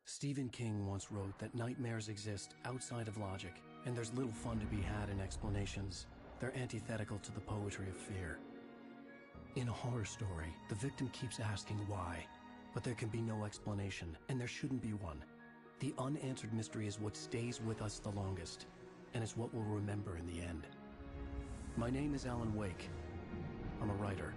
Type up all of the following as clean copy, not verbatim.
Stephen King once wrote that nightmares exist outside of logic, and there's little fun to be had in explanations. They're antithetical to the poetry of fear. In a horror story, the victim keeps asking why, but there can be no explanation, and there shouldn't be one. The unanswered mystery is what stays with us the longest, and it's what we'll remember in the end. My name is Alan Wake. I'm a writer.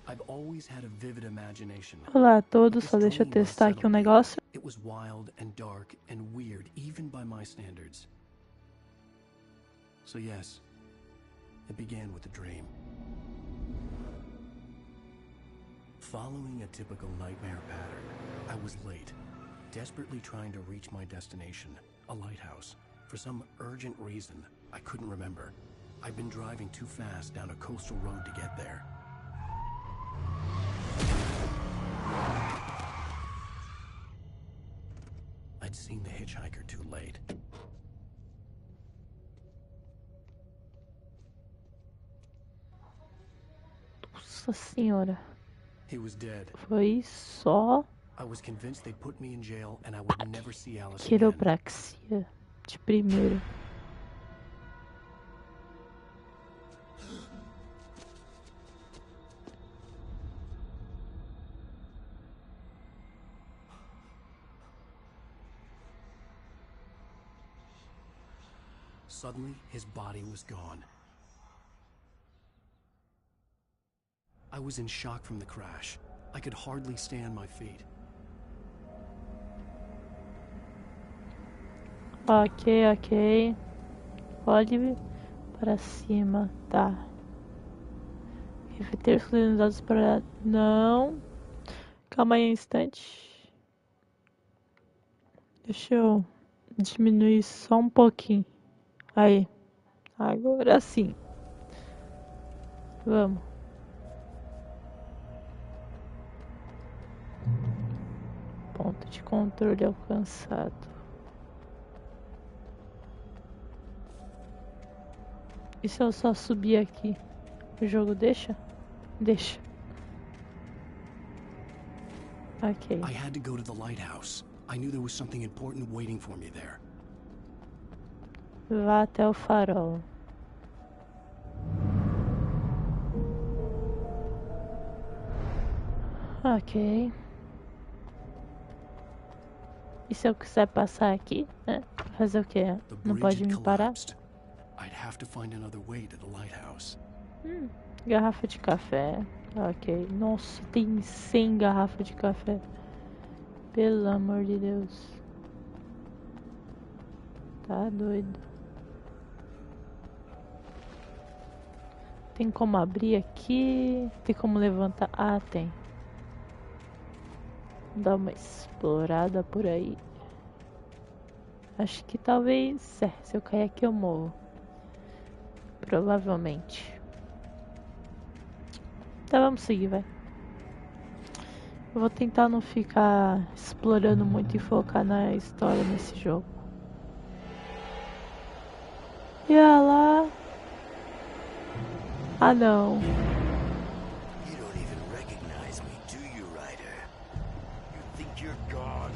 I've always had a vivid imagination. Olá a todos, só deixa eu testar aqui um negócio. It was wild and dark and weird, even by my standards. So yes, it began with a dream. Following a typical nightmare pattern, I was late, desperately trying to reach my destination, a lighthouse. For some urgent reason, I couldn't remember. I'd been driving too fast down a coastal road to get there. I'd seen the hitchhiker too late. Nossa senhora. He was dead. Foi só I was convinced they'd put me in jail and I would never see Alice again. quiropraxia de primeira. Suddenly, his body was gone. I was in shock from the crash. I could hardly stay on my feet. Ok. Olhe para cima, tá. Reverter os dados para... Não. Calma aí um instante. Deixa eu diminuir só um pouquinho. Aí. Agora sim. Vamos. Ponto de controle alcançado. E se eu só subir aqui? O jogo deixa? Deixa. Ok. I had to go to the lighthouse. I knew there was something important waiting for me there. Vá até o farol. Ok. E se eu quiser passar aqui, né? Fazer o quê? Não pode me parar? I'd have to find another way to the lighthouse. Garrafa de café. Ok. Nossa, tem 100 garrafas de café. Pelo amor de Deus. Tá doido. Tem como abrir aqui? Tem como levantar? Ah, tem. Vou dar uma explorada por aí. Acho que talvez... se eu cair aqui eu morro. Provavelmente. Tá, vamos seguir, vai. Eu vou tentar não ficar explorando muito e focar na história nesse jogo. E lá. Ah, não. You don't even recognize me, do you, Ryder? You think you're God?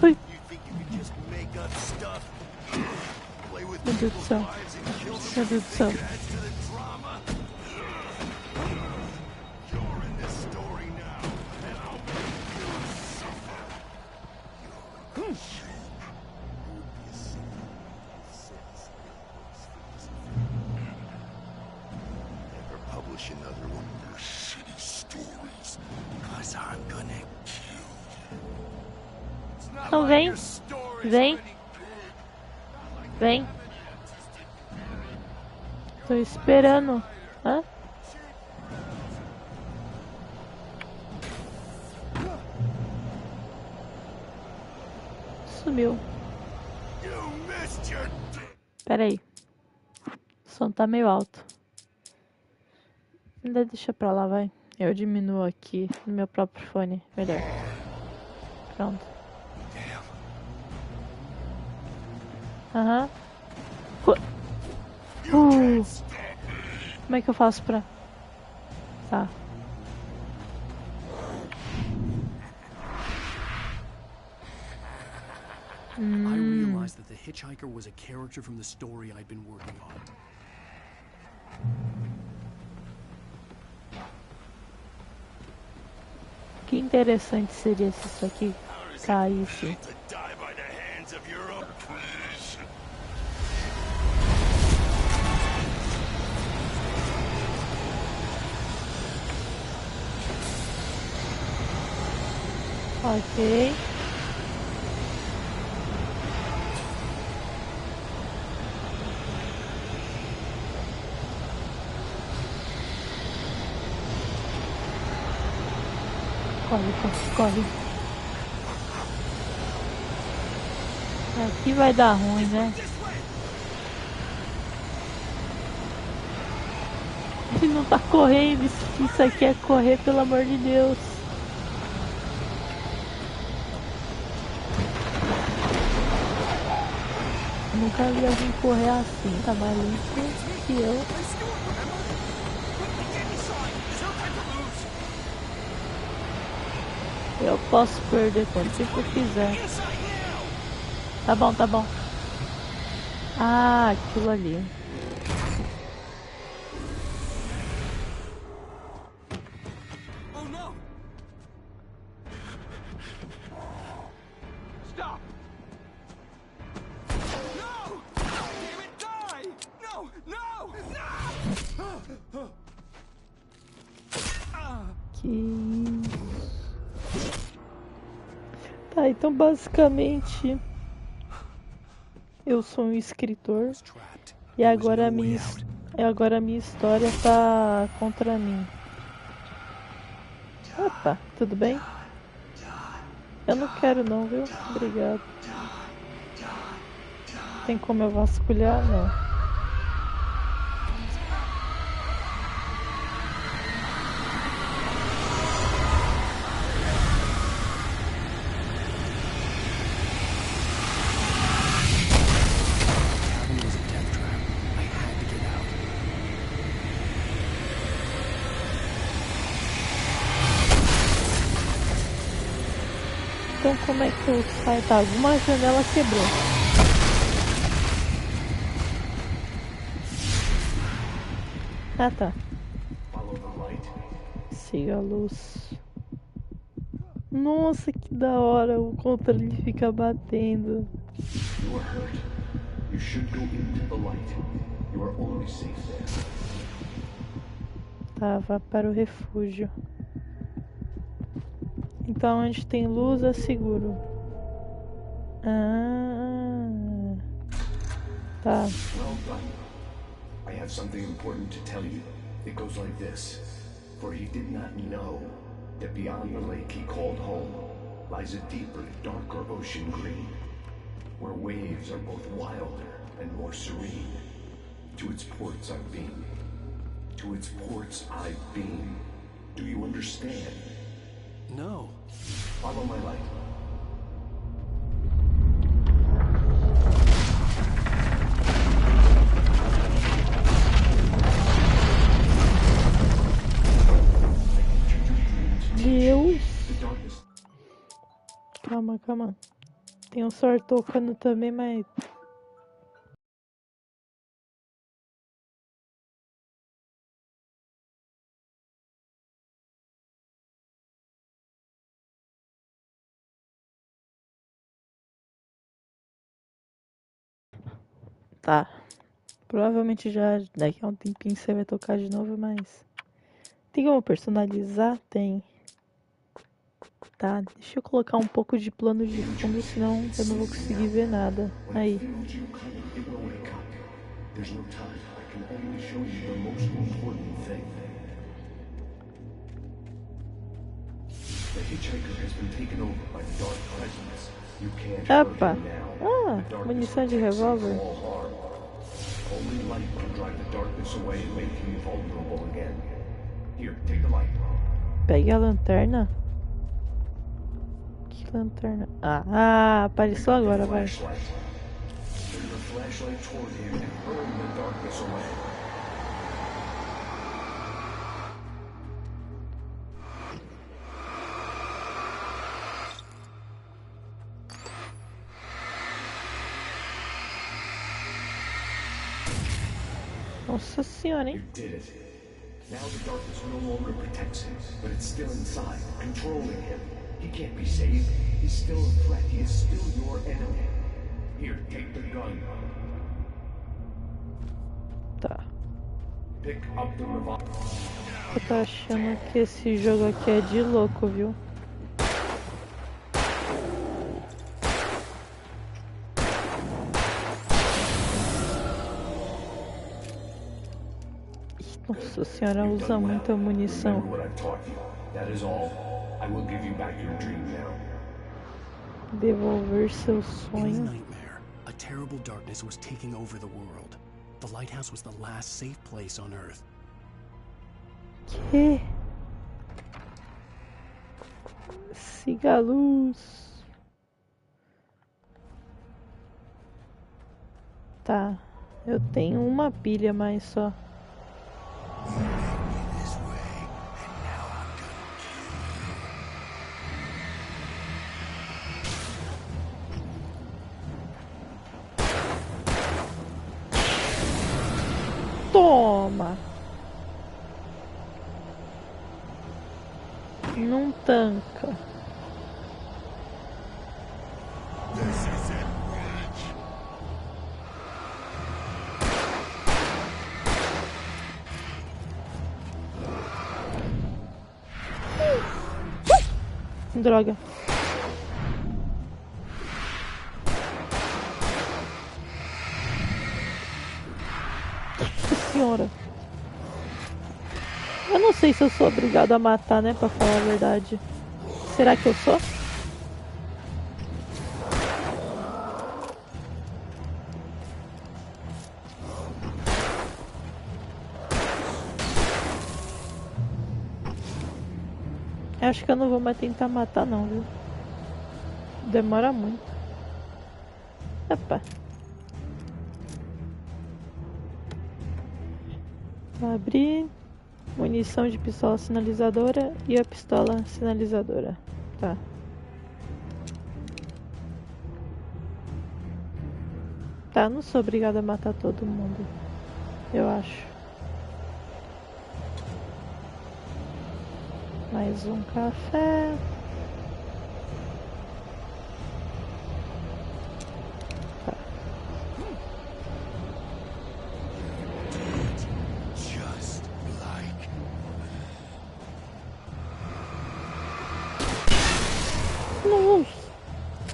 Ui. You think you can just make up stuff? Play with Meu Deus do céu. people's lives and kill them? Meu Deus do céu. Think it adds to the drama? You're in this story now, and I'll make you suffer. You're a joke. You would be a sinner who says never publish another one of your shitty stories, because I'm gonna kill you. It's not Então like vem. your story's Vem. already good. Vem. Tô esperando. Hã? Sumiu. You missed your Pera aí. O som tá meio alto. Ainda deixa pra lá, vai. Eu diminuo aqui no meu próprio fone. Melhor. Pronto. Aham. Como é que eu faço pra... Tá. I realized that the hitchhiker was a character from the story I'd been working on. Que interessante seria se isso aqui caísse. To die by the hands of your own. Ok. Corre, corre, corre. Aqui vai dar ruim, né? Ele não tá correndo. Isso aqui é correr, pelo amor de Deus. Eu nunca vi alguém correr assim. Tá mais lento que eu. Eu posso perder quanto tempo eu quiser. Tá bom, tá bom. Ah, aquilo ali. Oh no! Stop! No! Damn it, die! No! No! No! Que isso. Tá, então basicamente eu sou um escritor e agora a minha história tá contra mim. Opa, tudo bem? Eu não quero não, viu? Obrigado. Tem como eu vasculhar? Não. Então como é que eu saio? Tá, alguma janela quebrou. Ah, tá. Siga a luz. Nossa, que da hora. O controle fica batendo. Tá, vá para o refúgio. Então onde tem luz é seguro. Ah, tá. Well done. I have something important to tell you. It goes like this. For he did not know that beyond the lake he called home lies a deeper, darker ocean green, where waves are both wilder and more serene. To its ports I've been. To its ports I've been. Do you understand? No. Follow my light. Deus. Calma, calma. Tem um sor tocando também, mas... Tá. Provavelmente já daqui a um tempinho você vai tocar de novo, mas... Tem como personalizar? Tem. Tá, deixa eu colocar um pouco de plano de fundo, senão eu não vou conseguir ver nada. Aí. Opa! Ah, munição de revólver. Only light can drive the darkness away and make you vulnerable again. Here, take the light. Pegue a lanterna? Que lanterna? Ah, apareceu agora, vai. Flashlight. Turn the flashlight toward him and burn the darkness away. Nossa senhora, hein? You did it. Now the darkness no longer protects him, but it's still inside, controlling him. He can't be saved. He's still a threat. He is still your enemy. Here, take the gun. Tá. Pick up the revolver. Eu tô achando que esse jogo aqui é de louco, viu? Nossa senhora, usa muita munição. Remember what I've taught you. That is all. I will give you back your dream now. Devolver seu In the sonho. nightmare, a terrible darkness was taking over the world. The lighthouse was the last safe place on Earth. Que? Siga a luz. Tá, eu tenho uma pilha mais só. Toma! Não tanca. Droga. Nossa senhora. Eu não sei se eu sou obrigado a matar, né, pra falar a verdade. Será que eu sou? Acho que eu não vou mais tentar matar não, viu? Demora muito. Opa. Vou abrir. Munição de pistola sinalizadora e a pistola sinalizadora. Tá. Tá, não sou obrigada a matar todo mundo. Eu acho. Mais um café. Tá.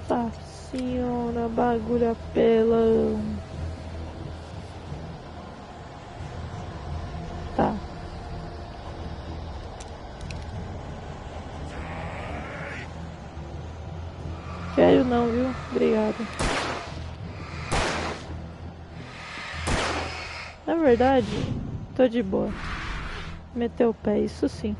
Nossa senhora, bagulho apelão. Tá. Quero não, viu? Obrigado. Na verdade, tô de boa. Meteu o pé, isso sim.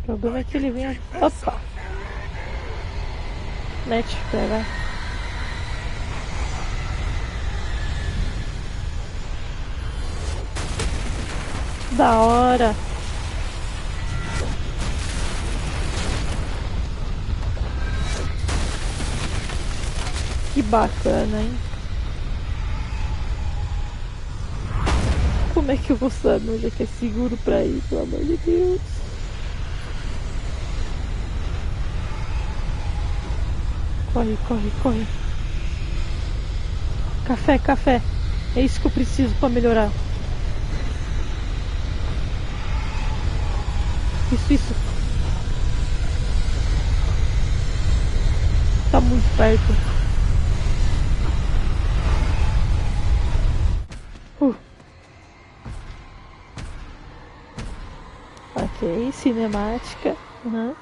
O problema é que ele vinha... Opa! Net, pega. Da hora! Que bacana, hein? Como é que eu vou saber onde é que é seguro pra ir, pelo amor de Deus? Corre, corre, corre. Café, café. É isso que eu preciso pra melhorar. Isso. Tá muito perto. Ok, cinemática. Uhum.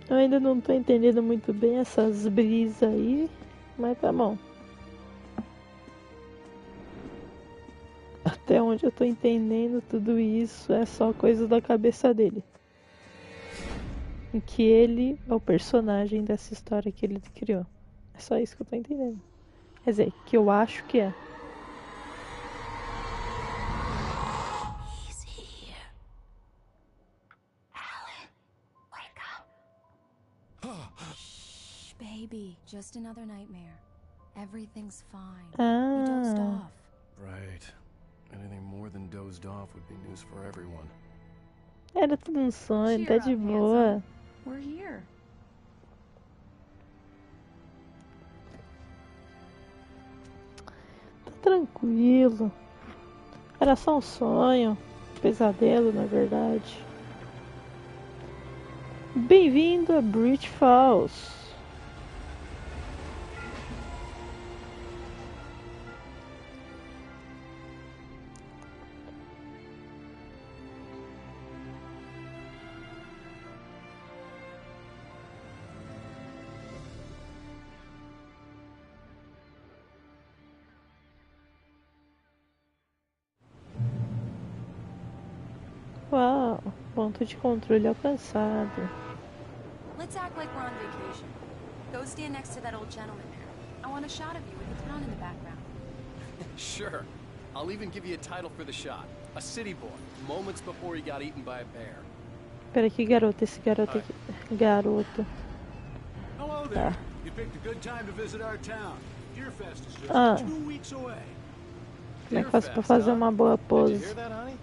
Eu ainda não tô entendendo muito bem essas brisas aí, mas tá bom. Até onde eu tô entendendo tudo isso é só coisa da cabeça dele. Em que ele é o personagem dessa história que ele criou. É só isso que eu tô entendendo. Quer dizer, que eu acho que é. He's here. Alan, wake up. Shh, baby. Just another nightmare. Everything's fine. You dozed off. Right. Anything more than dozed off would be news for everyone. Era tudo um sonho, tá Cheer de up, boa. handsome. We're here. Tá tranquilo. Era só um sonho. Pesadelo, na verdade. Bem-vindo a Bridge Falls. Uau, ponto de controle alcançado. Let's act like we're on vacation. Go stand next to that old gentleman there. I want a shot of you with the town in the background. Sure. I'll even give you a title for the shot. A city boy, moments before he got eaten by a bear. Pera que garoto, esse garoto aqui. Garoto. Hello there. You picked a good time to visit our town. Deerfest is just Ah. 2 weeks away. Como é que faço pra fazer uma boa Did you pose? hear that, honey?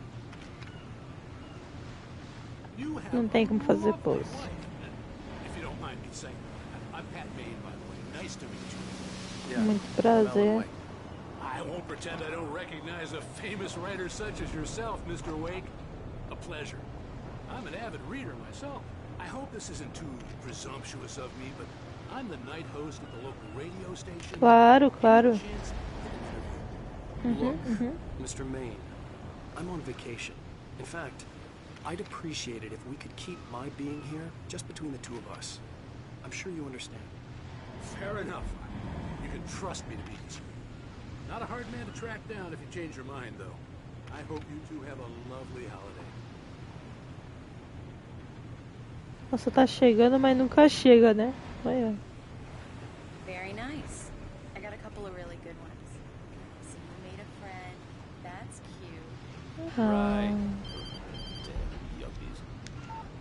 You have Não tem a como fazer lovely pose. wife. If you don't mind me saying, I'm Pat Maine, by the way. Nice to meet you. Yeah. Muito prazer. I won't pretend I don't recognize a famous writer such as yourself, Mr. Wake. A pleasure. I'm an avid reader myself. I hope this isn't too presumptuous of me, but I'm the night host at the local radio station. Claro, claro. Look, Mr. Maine, I'm on vacation. In fact, I'd appreciate it if we could keep my being here just between the two of us. I'm sure you understand. Fair enough. You can trust me to be discreet. Not a hard man to track down if you change your mind, though. I hope you two have a lovely holiday. Nossa, tá chegando, mas nunca chega, né? Olha. Very nice. I got a couple of really good ones. So you made a friend. That's cute. Ah, Damn yuppies.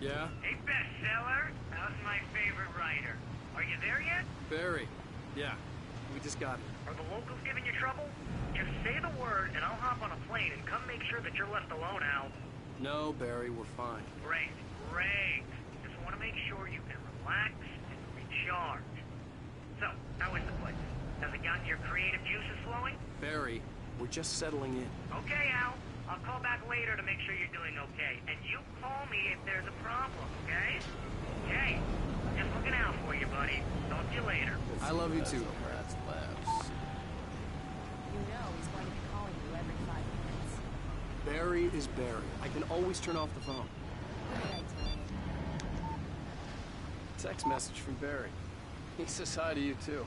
Yeah? Hey, bestseller. How's my favorite writer? Are you there yet? Barry. Yeah. We just got it. Are the locals giving you trouble? Just say the word and I'll hop on a plane and come make sure that you're left alone, Al. No, Barry, we're fine. Great, great. Just want to make sure you can relax and recharge. So, how is the place? Has it gotten your creative juices flowing? Barry, we're just settling in. Okay, Al. I'll call back later to make sure you're doing okay. And you call me if there's a problem, okay? Okay. Just looking out for you, buddy. Talk to you later. I love you too. You know he's going to be calling you every 5 minutes. Barry is Barry. I can always turn off the phone. What did I tell you? Text message from Barry. He says hi to you too.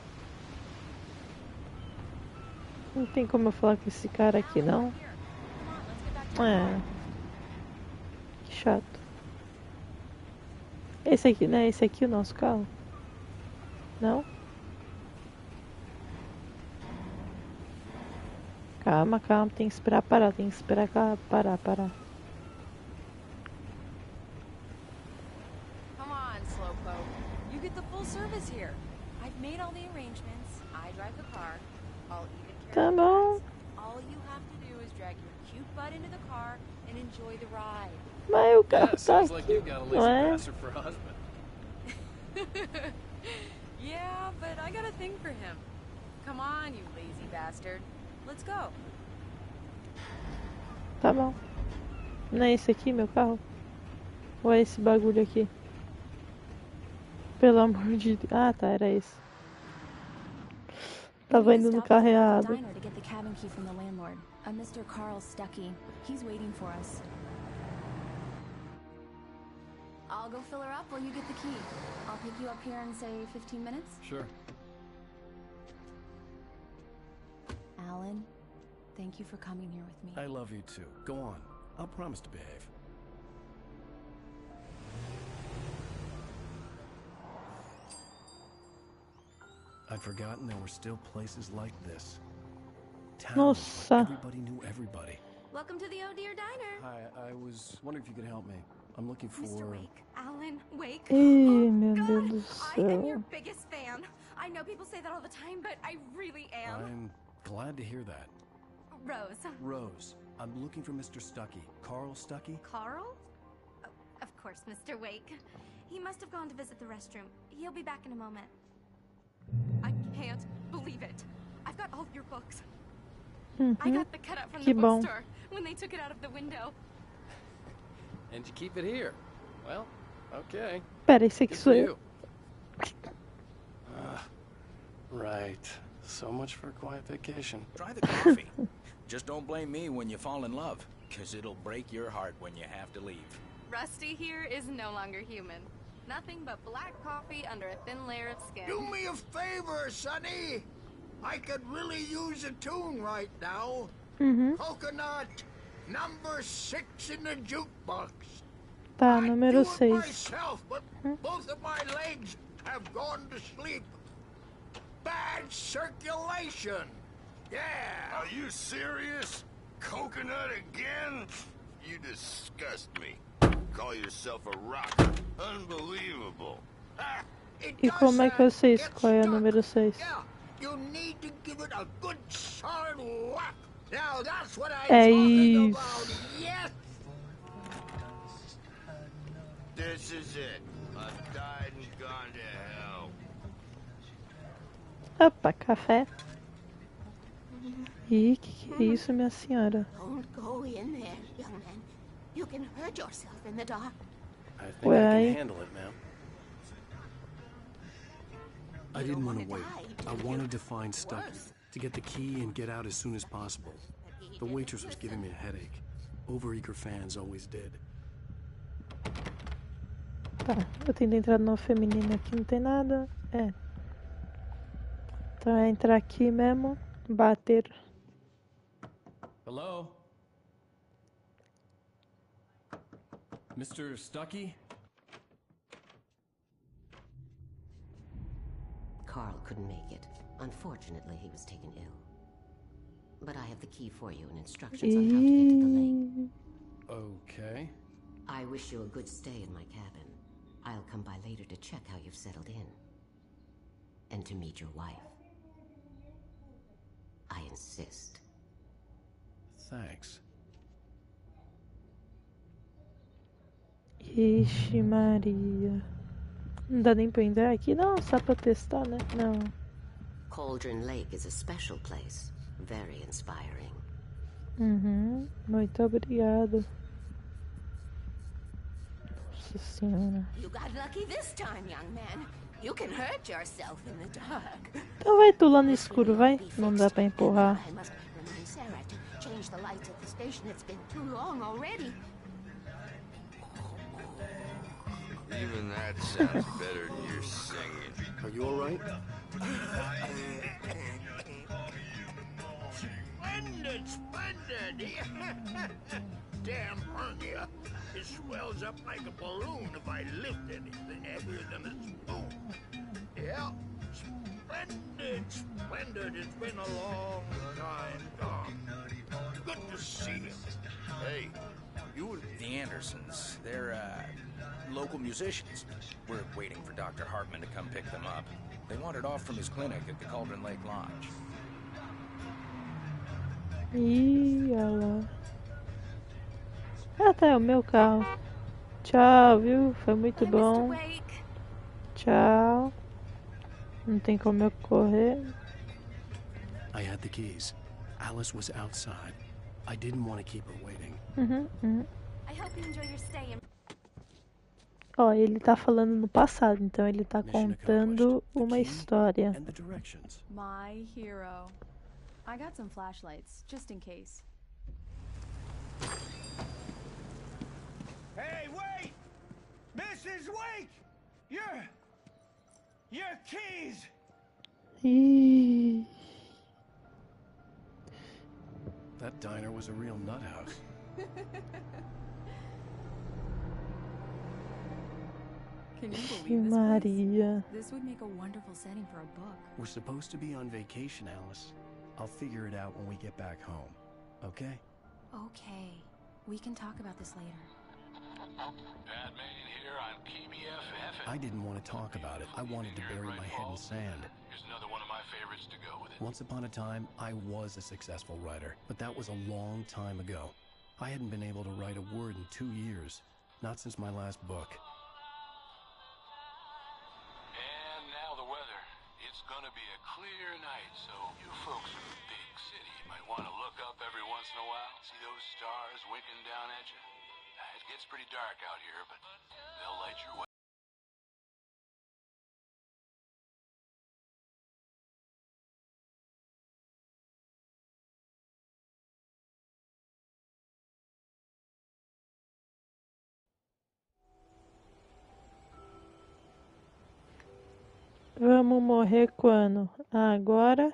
não tem como eu falar com esse cara aqui, não? Here. Come on, let's get back to É. Que chato. Esse aqui, né? Esse aqui é o nosso carro? Não? Calma, calma. Tem que esperar parar. Tem que esperar parar. Come on, Slowpoke. You get the full service here. I've made all the arrangements. I drive the car. I'll even carry Tá the bom. bags. All you have to do is drag your cute butt into the car and enjoy the ride. Mas o carro Yeah, tá sounds like aqui, you got a lazy não é? bastard for a husband. Yeah, but I got a thing for him. Come on, you lazy bastard. Let's go. Tá bom. Não é esse aqui, meu carro? Ou é esse bagulho aqui? Pelo amor de Deus. Ah, tá, era esse. Tava indo no carro errado. Diner to get the cabin key from the landlord. A Mr. Carl Stuckey. He's waiting for us. I'll I'll go fill her up while you get the key. I'll pick you up here in, say, 15 minutes. Sure. Alan, thank you for coming here with me. I love you too. Go on. I'll promise to behave. I'd forgotten there were still places like this. Towns where everybody knew everybody. Welcome to the Oh Dear Diner. Hi, I was wondering if you could help me. I'm looking for... Mr. Wake. Alan Wake. Ih, meu God, Deus do I am your céu. biggest fan. I know people say that all the time, but I really am. I'm glad to hear that. Rose. Rose, I'm looking for Mr. Stuckey. Carl Stuckey? Carl? Oh, of course, Mr. Wake. He must have gone to visit the restroom. He'll be back in a moment. I can't believe it. I've got all of your books. I got the cutout from the Que bom. bookstore when they took it out of the window. And you keep it here. Well, okay. Pera, esse aqui Good sou for eu. you. Right. So much for a quiet vacation. Try the coffee. Just don't blame me when you fall in love, because it'll break your heart when you have to leave. Rusty here is no longer human. Nothing but black coffee under a thin layer of skin. Do me a favor, Sonny. I could really use a tune right now. Coconut, number 6 in the jukebox. Tá, I'd número do it 6. myself, but both of my legs have gone to sleep. Bad circulation. Yeah. Are you serious? Coconut again? You disgust me. Call yourself a rocker. Unbelievable. Ha! E como é que eu sei qual é a número 6? Yeah, you need to give it a good solid whack. Now that's what I'm É talking isso. about. Yes. This is it. I've died and gone to hell. Opa, café. Ih, que é isso, minha senhora? Don't go in there, young man. You can hurt yourself in the dark. I think I Well, can handle it, ma'am. I didn't want to wait. I wanted to find Stuckey, to get the key and get out as soon as possible. The waitress was giving me a headache. Overeager fans always did. Tá, eu tento entrar no feminino aqui, não tem nada. É. Então é entrar aqui mesmo, bater. Hello? Mr. Stuckey? Carl couldn't make it. Unfortunately, he was taken ill. But I have the key for you and instructions on how to get to the lake. Okay. I wish you a good stay in my cabin. I'll come by later to check how you've settled in. And to meet your wife. I insist. Thanks. Ixi, Maria. Não dá nem pra entrar aqui? Não, só pra testar, né? Não. Cauldron Lake is a special place. Very inspiring. Muito obrigado. Nossa senhora. You got lucky this time, young man. You can hurt yourself in the dark. Então vai tu lá no escuro, vai. Não dá pra empurrar. I must remind Sarah to change the lights at the station. It's been too long already. Even that sounds better than your singing. Are you alright? Splendid, splendid. Damn hernia. It swells up like a balloon if I lift anything heavier than a spoon. Yeah, splendid, splendid. It's been a long time gone. Good to see you. Hey, you were the Andersons. They're, local musicians. We're waiting for Dr. Hartman to come pick them up. They wandered off from his clinic at the Cauldron Lake Lodge. Ih, olha lá. Ah, tá, é o meu carro. Tchau, viu? Foi muito Hi, bom. Mr. Wake. Tchau. Não tem como eu correr. I had the keys. Alice was outside. I didn't want to keep her waiting. I hope you enjoy your stay in... Ó, ele tá falando no passado, então ele tá Mission contando accomplished. The uma key história. And the directions. My hero. I got some flashlights, just in case. Hey, wait! Miss Mrs. Wake! Your keys! Ih, That diner was a real nut house. Can you Ixi, believe this place? Maria. This would make a wonderful setting for a book. We're supposed to be on vacation, Alice. I'll figure it out when we get back home. Okay? Okay, we can talk about this later. Batman here on KBFF. I didn't want to talk about it. I wanted to bury my head in sand. Here's another one of my favorites to go with it. Once upon a time, I was a successful writer, but that was a long time ago. I hadn't been able to write a word in 2 years. Not since my last book. And now the weather. It's gonna be a clear night, so you folks in the big city might want to look up every once in a while. See those stars winking down at you? It gets pretty dark out here, but they'll light your way. Vamos morrer quando? Agora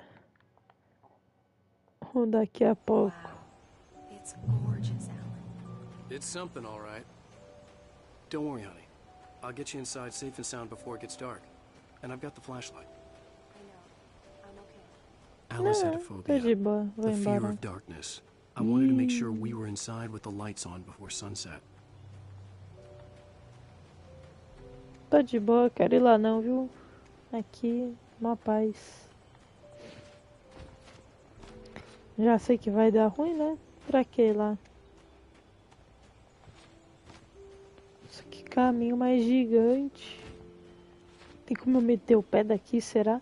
ou daqui a pouco? Wow, it's gorgeous, Alan. It's something, all right. Don't worry, honey. I'll get you inside safe and sound before it gets dark. And I've got the flashlight. I know. I'm okay. Alice had a Tá phobia. de boa, vou The fear embora. of darkness. I wanted to make sure we were inside with the lights on before sunset. Tô de boa, quero ir lá não, viu? Aqui, uma paz. Já sei que vai dar ruim, né? Pra que ir lá? Isso que caminho mais gigante. Tem como eu meter o pé daqui, será?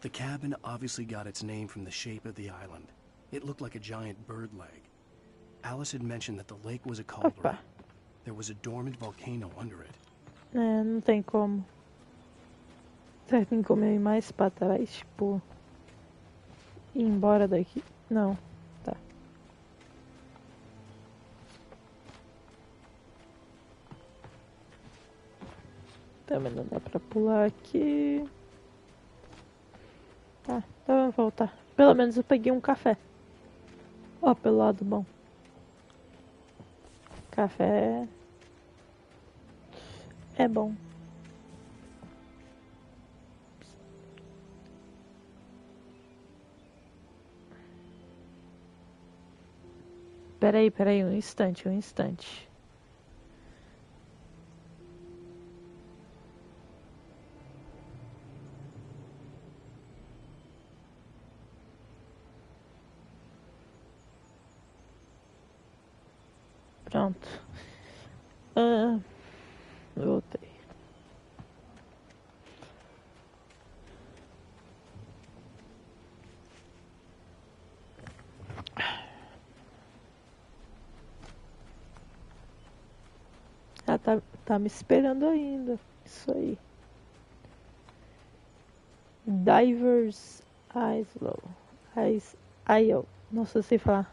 The cabin obviously got its name from the shape of the island. It looked like a giant bird leg. Alice had mentioned that the lake was a cauldron. Opa. There was a dormant volcano under it. É, não tem como. Será que tem como eu ir mais pra trás? Tipo, ir embora daqui? Não, tá. Também não dá pra pular aqui. Tá, então vamos voltar. Pelo menos eu peguei um café. Ó, pelo lado bom. Café é bom. Peraí, um instante. Pronto. Voltei. Ah, tá me esperando ainda. Isso aí. Divers Islow. Isle. Não sei falar.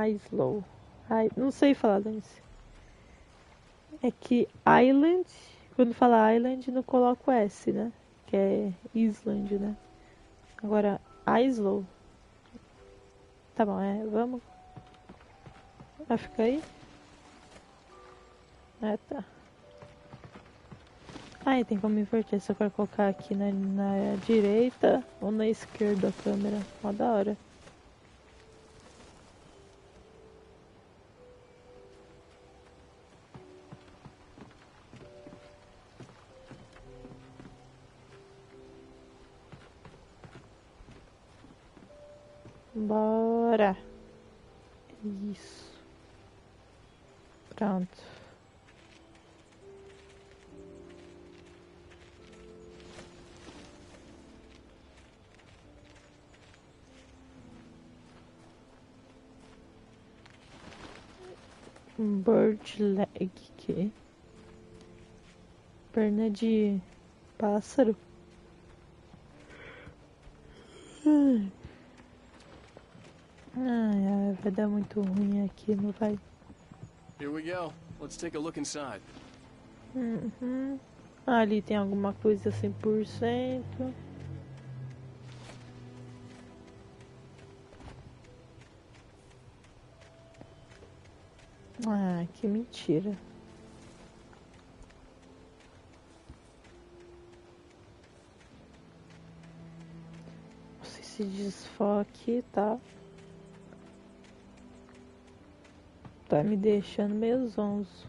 Islow. Não sei falar, Dance. É que Island, quando fala Island, não coloco S, né? Que é Island, né? Agora, Islow. Tá bom, vamos. Vai ficar aí? Tá. Aí tem como inverter, se eu quero colocar aqui na direita ou na esquerda a câmera. Ó, da hora. Bora. Isso. Pronto. Bird leg aqui. Perna de pássaro. Ai, vai dar muito ruim aqui, não vai? Here we go. Let's take a look inside. Uhum. Ali tem alguma coisa 100%. Ah, que mentira. Não sei se desfoque, tá? Tá me deixando meio zonzo.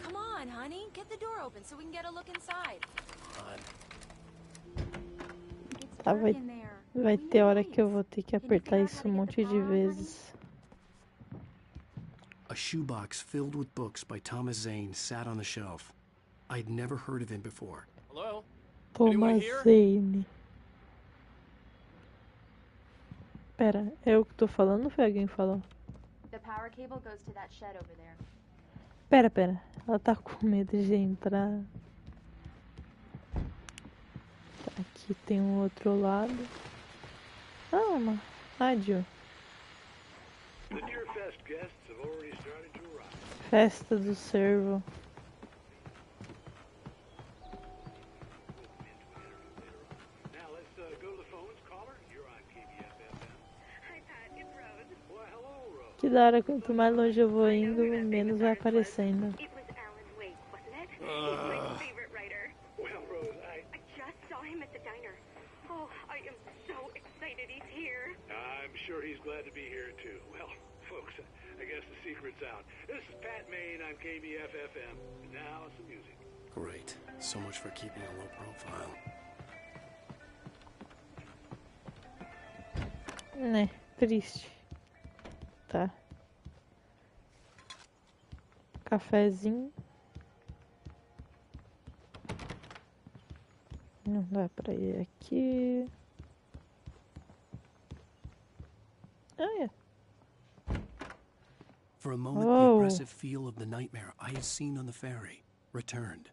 Come on, honey. Get the door open so we can get a look inside. Tá, vai ter hora que eu vou ter que apertar isso um monte de vezes. A shoebox filled with books by Thomas Zane sat on the shelf. I'd never heard of him before. Hello? Thomas Zane. Pera, é eu que tô falando ou foi alguém que falou? The power cable goes to that shed over there. Pera. Ela tá com medo de entrar. Tá, aqui tem um outro lado. Ah, uma rádio. The Deer Fest guests have already started to arrive. Festa do Cervo. Now let's go to the phones. Caller, you're on KBFFM. Hi, Pat. It's Rose. Well, hello, Rose. Que da hora, quanto mais longe eu vou indo, menos vai aparecendo. It was Alan Wake, wasn't it? He's my favorite writer. Well, Rose, I just saw him at the diner. Oh, I am so excited he's here. I'm sure he's glad to be here, too. Well, folks, I guess the secret's out. This is Pat Maine on KBFFM. Now some music. Great. So much for keeping a low profile. Né, triste. Tá. Cafezinho. Não dá pra ir aqui. Ah, é. For a moment, the oppressive feel of the nightmare I had seen on the ferry returned.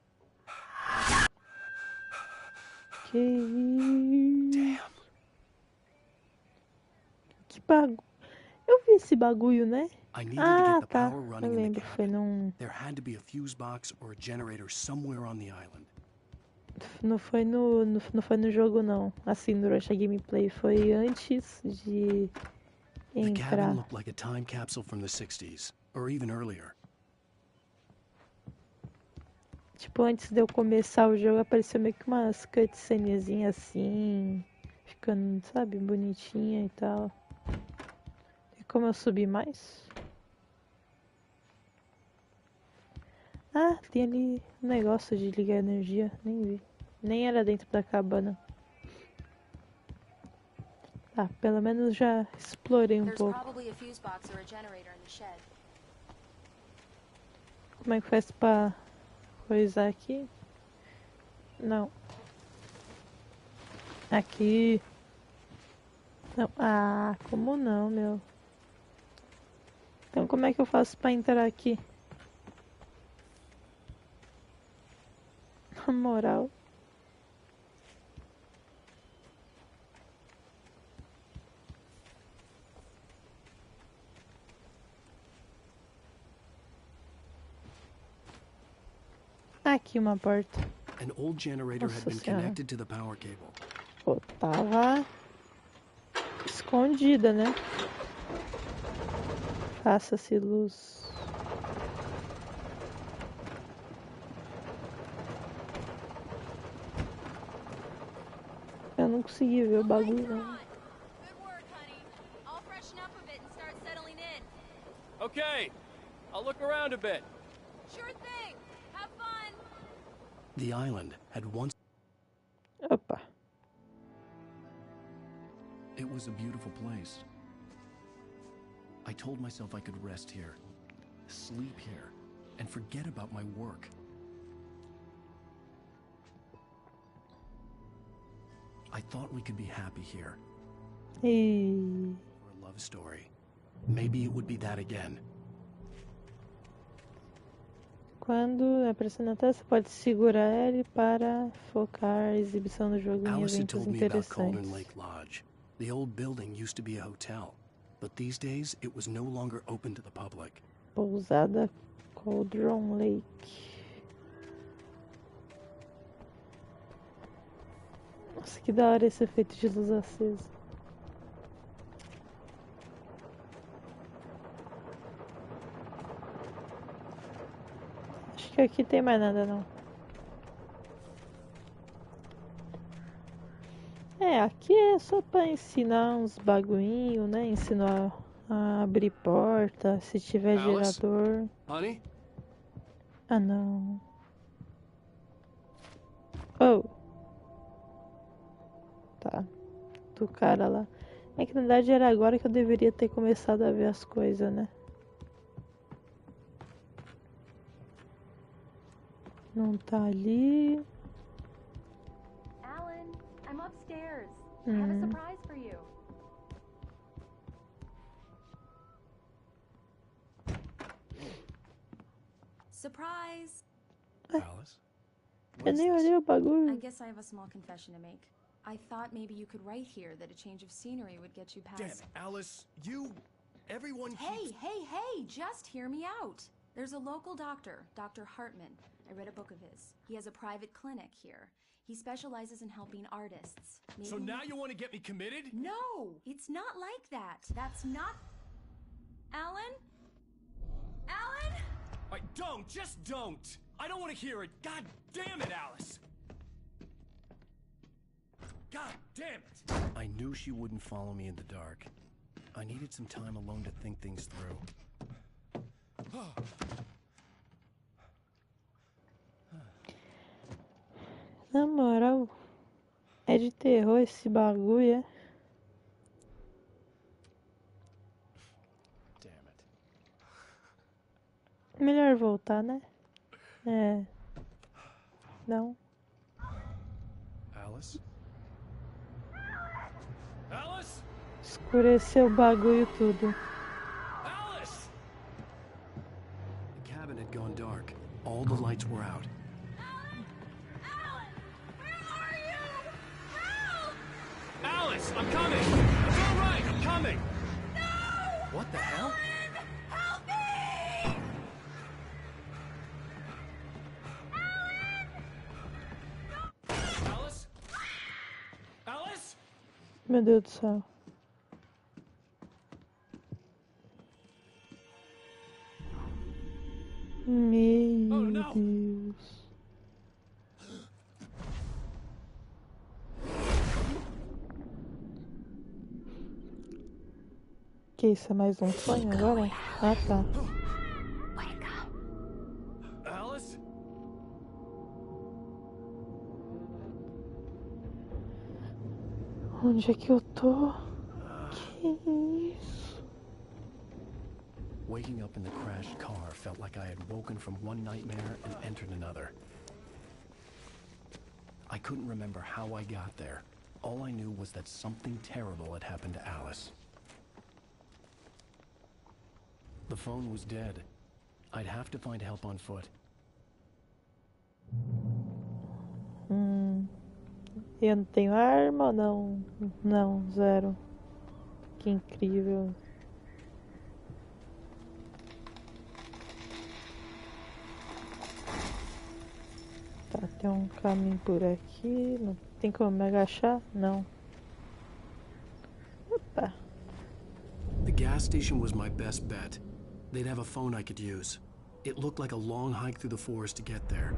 Damn. Que bagulho. Eu vi esse bagulho, né? Ah, tá. Eu lembro, foi num... There had to be a fuse box or a generator somewhere on the island. Não foi no jogo, não. Assim, durante a gameplay. Foi antes de The entrar. cabin looked like a time capsule from the 60s, or even earlier. Tipo, antes de eu começar o jogo, apareceu meio que umas cutscenezinhas assim, ficando, sabe, bonitinha e tal. E como eu subi mais? Ah, tem ali um negócio de ligar energia, nem vi. Nem era dentro da cabana. Ah, pelo menos já explorei um pouco. Como é que faz pra coisar aqui? Não. Aqui. Não. Ah, como não, meu? Então como é que eu faço pra entrar aqui? Na moral. Aqui uma porta. An old generator had been connected to the power cable. Pô, tava escondida, né? Faça-se luz. Eu não consegui ver o bagulho, não. Okay, I'll look around a bit. Sure thing. Have fun. The island had once... Opa. It was a beautiful place. I told myself I could rest here, sleep here, and forget about my work. I thought we could be happy here. E... For a love story. Maybe it would be that again. Quando é pressionado na tela, você pode segurar ele para focar a exibição do jogo em Alice had eventos told me about Calden interessantes. Lake Lodge. The old building used to be a hotel, but these days it was no longer open to the public. Pousada Cauldron Lake. Nossa, que da hora esse efeito de luz acesa. Acho que aqui tem mais nada não. Aqui é só pra ensinar uns bagulhinhos, né? Ensinar a abrir porta, se tiver Alice? gerador. Honey? Ah, não. Oh. Tá. Do cara lá. É que na verdade era agora que eu deveria ter começado a ver as coisas, né? Não tá ali. Alan, I'm upstairs. I have a surprise for you. Surprise! Alice? Eu nem olhei o I bagulho. guess I have a small confession to make. I thought maybe you could write here that a change of scenery would get you past... Damn it, Alice. Everyone Hey, just hear me out. There's a local doctor, Dr. Hartman. I read a book of his. He has a private clinic here. He specializes in helping artists. Maybe... So now you want to get me committed? No, it's not like that. That's not... Alan? Alan? Just don't! I don't want to hear it. God damn it, Alice! God damn it! I knew she wouldn't follow me in the dark. I needed some time alone to think things through. Na moral, é de terror esse bagulho, é? Damn it. Melhor voltar, né? Não. Alice? Alice? Escureceu o bagulho tudo. Alice! The cabin had gone dark. All the lights were out. Alice, I'm coming! It's all right, I'm coming! No! What the hell? Help me! Alice? Alice? Meu Deus do céu. Meu Deus. Que isso, é mais um sonho agora? Ah, tá. Alice? Onde é que eu tô? Que isso? Waking up in the crashed car felt like I had woken from one nightmare and entered another. I couldn't remember how I got there. All I knew was that something terrible had happened to Alice. The phone was dead. I'd have to find help on foot. Eu não tenho arma ou não? Não, zero. Que incrível. Tá, tem um caminho por aqui. Não tem como me agachar? Não. Opa. The gas station was my best bet. They'd have a phone I could use. It looked like a long hike through the forest to get there.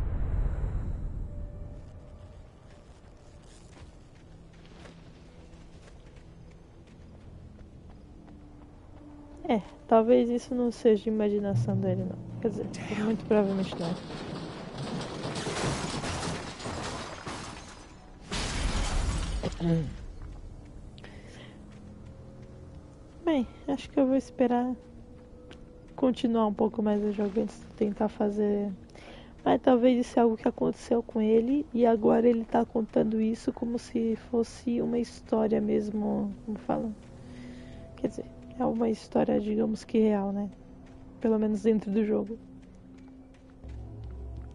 Talvez isso não seja imaginação dele, não. Quer dizer, muito provavelmente não. Bem, acho que eu vou esperar continuar um pouco mais o jogo antes de tentar fazer. Mas talvez isso é algo que aconteceu com ele e agora ele tá contando isso como se fosse uma história mesmo, como falam. Quer dizer, é uma história, digamos que real, né? Pelo menos dentro do jogo.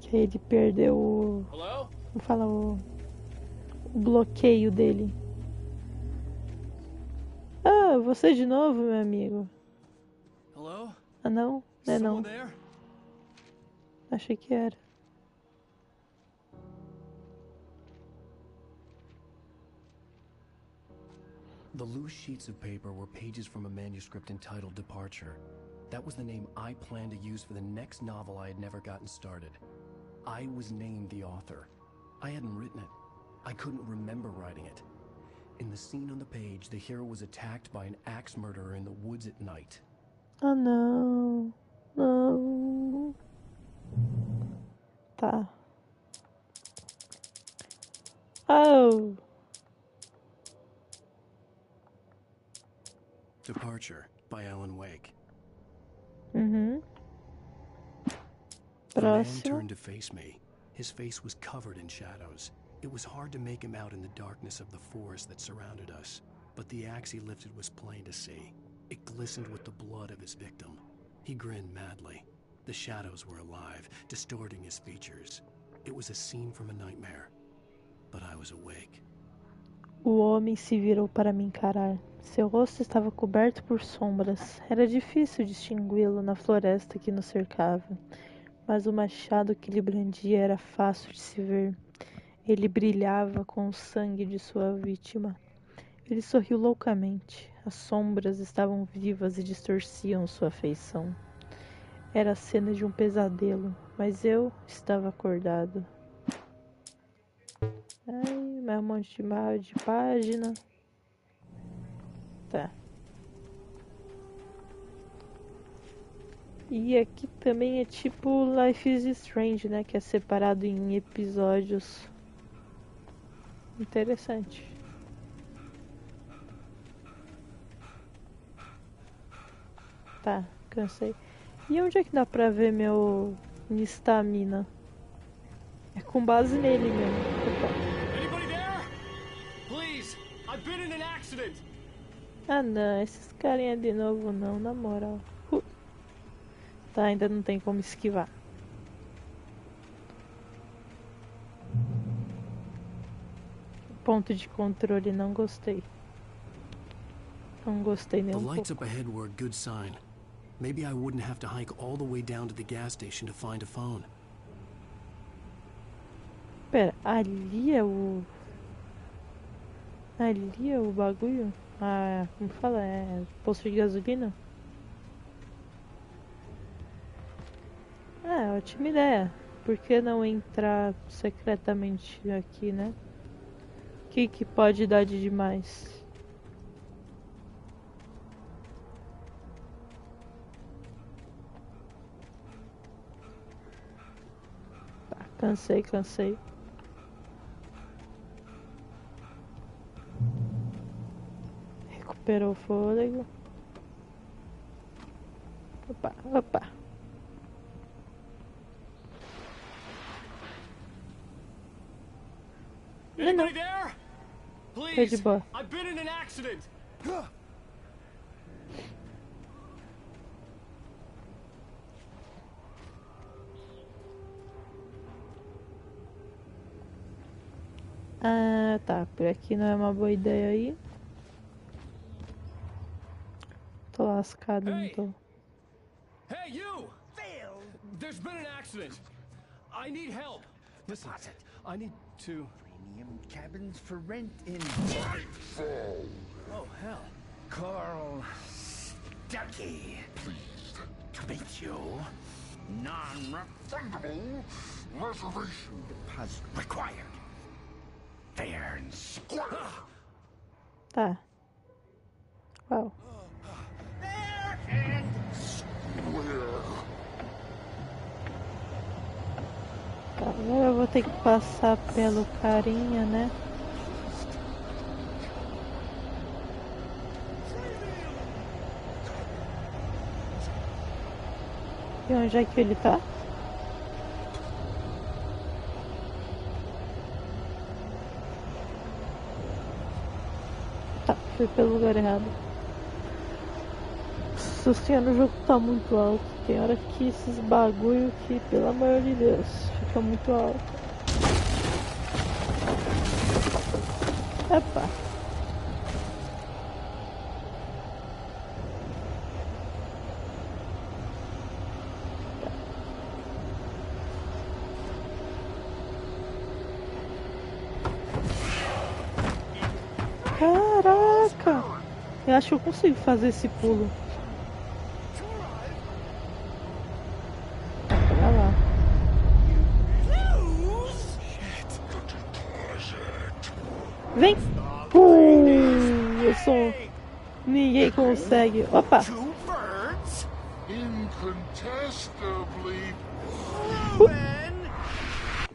Que ele perdeu o... Como fala? O bloqueio dele. Ah, você de novo, meu amigo. Hello? Ah, não? Não é não. Achei que era. The loose sheets of paper were pages from a manuscript entitled Departure. That was the name I planned to use for the next novel I had never gotten started. I was named the author. I hadn't written it. I couldn't remember writing it. In the scene on the page, the hero was attacked by an axe murderer in the woods at night. Ah, não. Não. Tá. Oh. Departure by Alan Wake. Uhum. The man Próximo. turned to face me. His face was covered in shadows. It was hard to make him out in the darkness of the forest that surrounded us, but the axe he lifted was plain to see. It glistened with the blood of his victim. He grinned madly. The shadows were alive, distorting his features. It was a scene from a nightmare, but I was awake. O homem se virou para me encarar. Seu rosto estava coberto por sombras. Era difícil distingui-lo na floresta que nos cercava, mas o machado que ele brandia era fácil de se ver. Ele brilhava com o sangue de sua vítima. Ele sorriu loucamente. As sombras estavam vivas e distorciam sua feição. Era a cena de um pesadelo, mas eu estava acordado. Ai, mais um monte de página. Tá. E aqui também é tipo Life is Strange, né? Que é separado em episódios. Interessante. Tá, cansei. E onde é que dá pra ver meu estamina? É com base nele mesmo. Anybody there? Please, I've been in an accident. Ah não, esses carinha de novo não, na moral. Tá, ainda não tem como esquivar. Ponto de controle, não gostei. Não gostei nem The um lights pouco. up ahead were a good sign. Maybe I wouldn't have to hike all the way down to the gas station to find a phone. Pera, ali é o... Ali é o bagulho? Ah, como fala? É posto de gasolina? Ah, ótima ideia. Por que não entrar secretamente aqui, né? O que pode dar de demais? Tá, cansei. Recuperou o fôlego. Opa. Anybody there? Foi de Please, boa. I've been in an accident. Ah, tá. Por aqui não é uma boa ideia aí. Tô lascado, não tô. Hey, you! Phil! There's been an accident. I need help. Listen, I need to... Premium cabins for rent in... Oh, hell. Carl Stuckey. Please. To meet you. Non-refundable reservation deposit required. Fair and square. Tá. Uau. Fair and square. Tá, agora eu vou ter que passar pelo carinha, né? E onde é que ele tá? Tá, fui pelo lugar errado. Nossa senhora, o jogo tá muito alto. Tem hora que esses bagulho que, pelo amor de Deus, fica muito alto. Epa. Caraca! Eu acho que eu consigo fazer esse pulo. Pra lá. Vem! Eu sou... Ninguém consegue. Opa!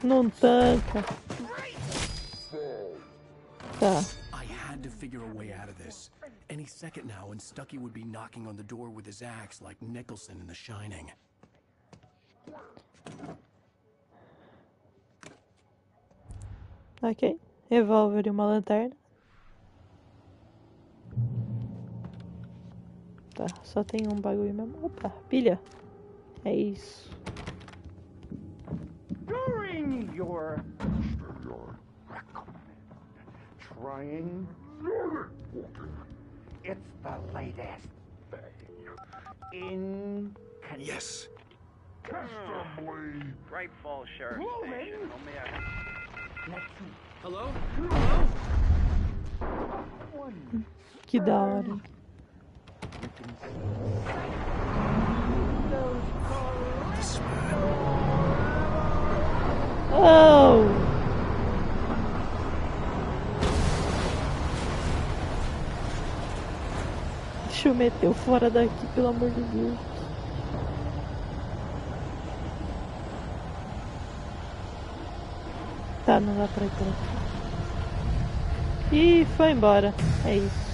Não tanca. Tá. I had to figure a way out of this. Any second now and Stucky would be knocking on the door with his axe like Nicholson in The Shining. Ok. Revólver e uma lanterna. Tá, só tem um bagulho mesmo. Opa, pilha. É isso. During your trying, it's the latest thing in Yes. customly Rightful Sheriff Station. Hello? Que da hora. Oh! Deixa eu meter o fora daqui, pelo amor de Deus. Tá, não dá pra ir por aqui. Ih, foi embora. É isso.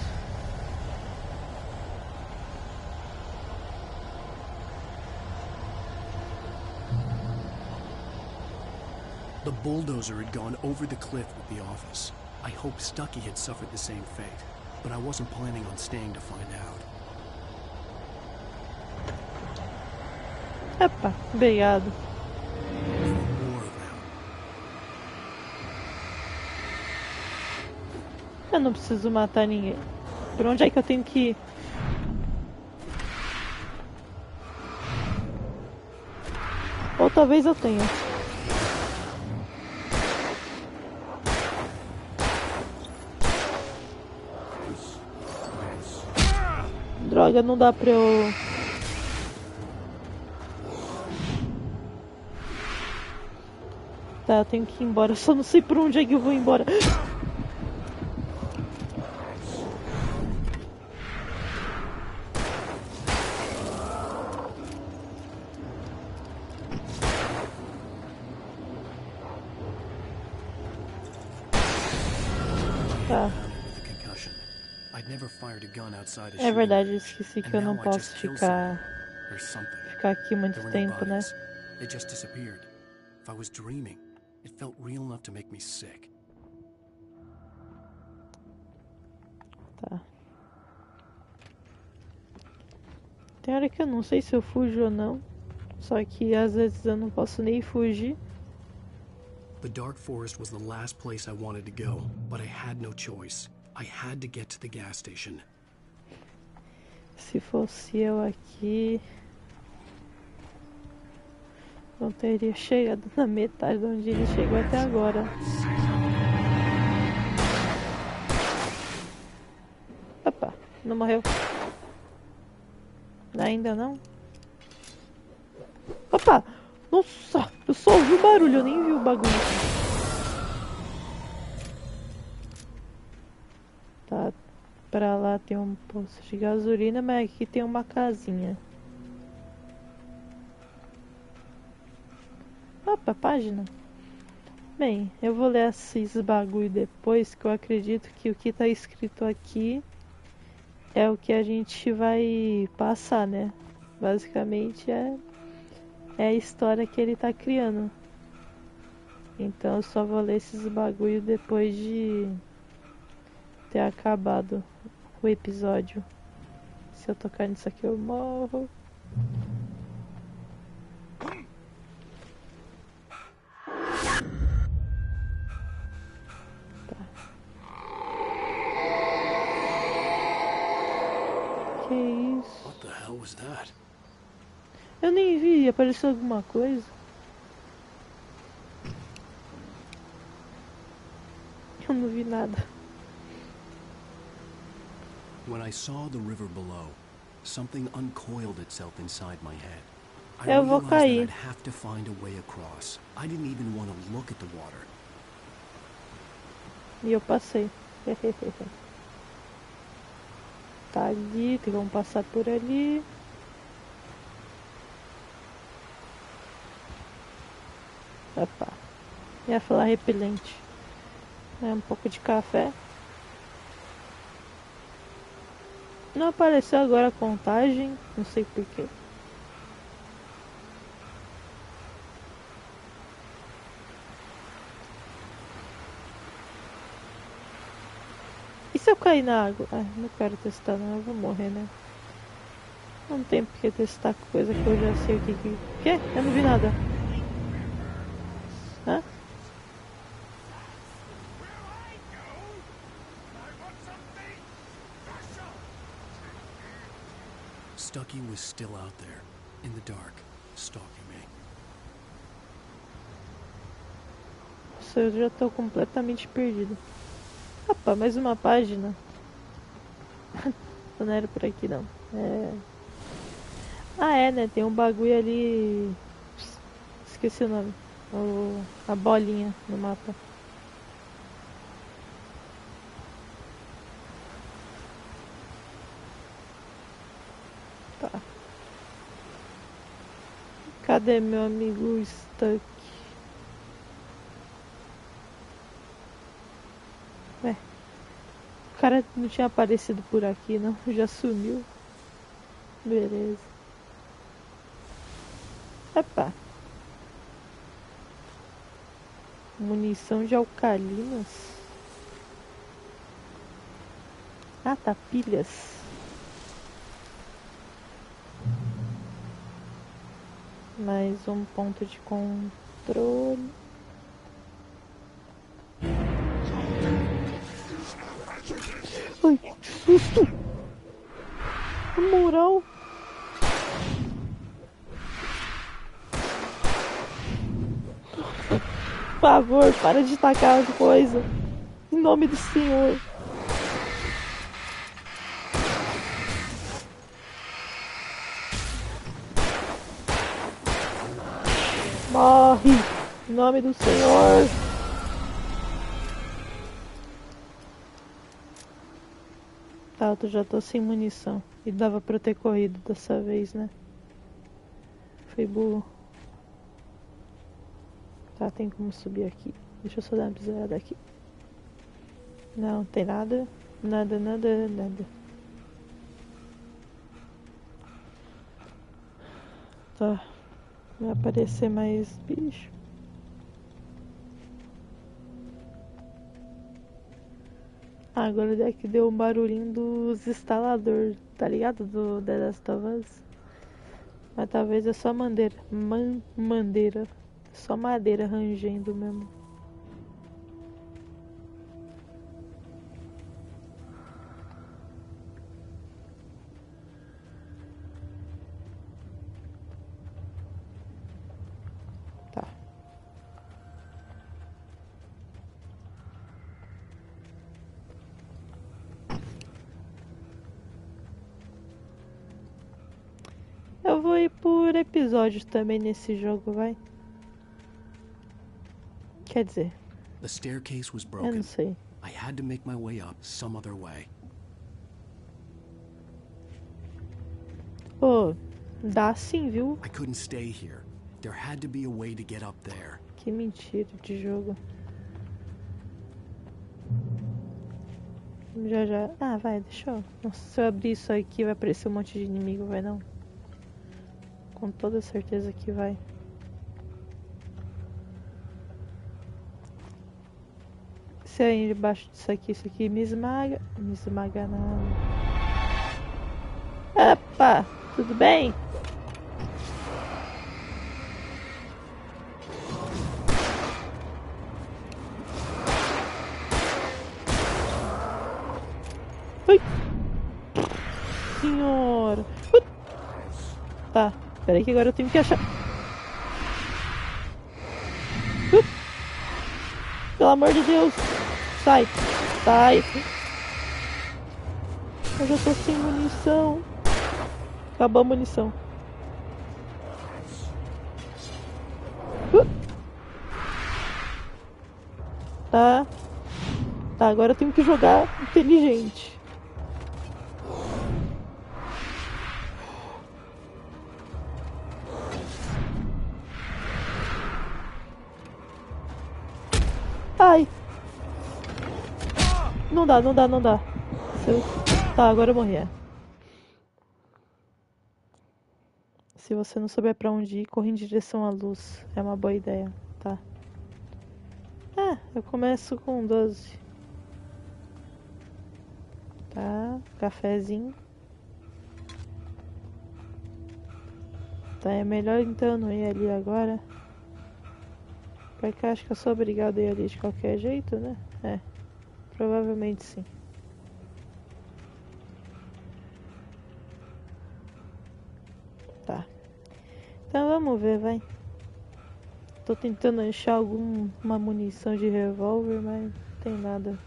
The bulldozer had gone over the cliff with the office. I hoped Stucky had suffered the same fate, but I wasn't planning on staying to find out. Epa, obrigado. Eu não preciso matar ninguém. Por onde é que eu tenho que ir? Ou talvez eu tenha. Droga, não dá pra eu... Tá, eu tenho que ir embora. Eu só não sei por onde é que eu vou embora. Tá. É verdade, eu esqueci que eu não posso ficar aqui muito tempo, né? They just disappeared. If I was dreaming, it felt real enough to make me sick. Tá. Tem hora que eu não sei se eu fujo ou não. Só que às vezes eu não posso nem fugir. The dark forest was the last place I wanted to go, but I had no choice. I had to get to the gas station. Se fosse eu aqui, não teria chegado na metade de onde ele chegou até agora. Opa, não morreu. Ainda não? Opa! Nossa! Eu só ouvi o barulho, eu nem vi o bagulho. Tá, pra lá tem um posto de gasolina, mas aqui tem uma casinha. Opa, página. Bem, eu vou ler esses bagulho depois, que eu acredito que o que tá escrito aqui é o que a gente vai passar, né? Basicamente é a história que ele tá criando. Então eu só vou ler esses bagulho depois de ter acabado o episódio. Se eu tocar nisso aqui eu morro. Que isso? What the hell was that? Eu nem vi, apareceu alguma coisa. Eu não vi nada. When I saw the river below, something uncoiled itself inside my head. I Eu vou realized cair. that I'd have to find a way across. I didn't even want to look at the water. E eu passei. Tá ali, tem como passar por ali. Opa. Ia falar repelente. É um pouco de café. Não apareceu agora a contagem, não sei porquê. E se eu cair na água? Ah, não quero testar não, eu vou morrer, né? Não tem por que testar coisa que eu já sei o que que... Quê? Eu não vi nada. Hã? Stucky was still out there, in the dark, stalking me. Nossa, eu já tô completamente perdido. Opa, mais uma página. Não era por aqui não. Ah, é, né? Tem um bagulho ali. Esqueci o nome. A bolinha no mapa. Tá. Cadê meu amigo Stuck? O cara não tinha aparecido por aqui, não. Já sumiu. Beleza. Epa. Munição de alcalinas. Ah, tá. Pilhas. Mais um ponto de controle. Ai, que susto! Moral. Por favor, para de tacar as coisas. Em nome do Senhor. Morre! Em nome do Senhor. Tá, eu já tô sem munição. E dava pra eu ter corrido dessa vez, né? Foi burro. Tá, tem como subir aqui. Deixa eu só dar uma pisada aqui. Não, tem nada. Nada. Tá. Vai aparecer mais bicho. Ah, agora daqui deu um barulhinho dos instaladores, tá ligado? Do The Last of Us. Mas talvez é só madeira. Madeira. Só madeira rangendo mesmo. Tá. Eu vou ir por episódios também nesse jogo, vai. Quer dizer, The staircase was eu broken. não sei. I had to make my way up some other way. Pô, dá sim, viu? I couldn't stay here. There had to be a way to get up there. Que mentira de jogo. Já. Ah, vai, deixa eu. Nossa, se eu abrir isso aqui vai aparecer um monte de inimigo, vai não? Com toda certeza que vai. Se eu ir embaixo disso aqui me esmaga. Me esmaga não. Opa, tudo bem? Ui. Senhora. Tá, peraí que agora eu tenho que achar. Pelo amor de Deus. Sai. Eu já tô sem munição. Acabou a munição. Tá. Tá, agora eu tenho que jogar inteligente. Ai. Não dá, não dá, não dá. Tá, agora eu morri. Se você não souber pra onde ir, corre em direção à luz. É uma boa ideia, tá? Eu começo com 12. Tá, cafezinho. Tá, é melhor então eu não ir ali agora. Porque eu acho que eu sou obrigado a ir ali de qualquer jeito, né? É, provavelmente sim. Tá. Então vamos ver, vai. Tô tentando achar alguma munição de revólver, mas não tem nada.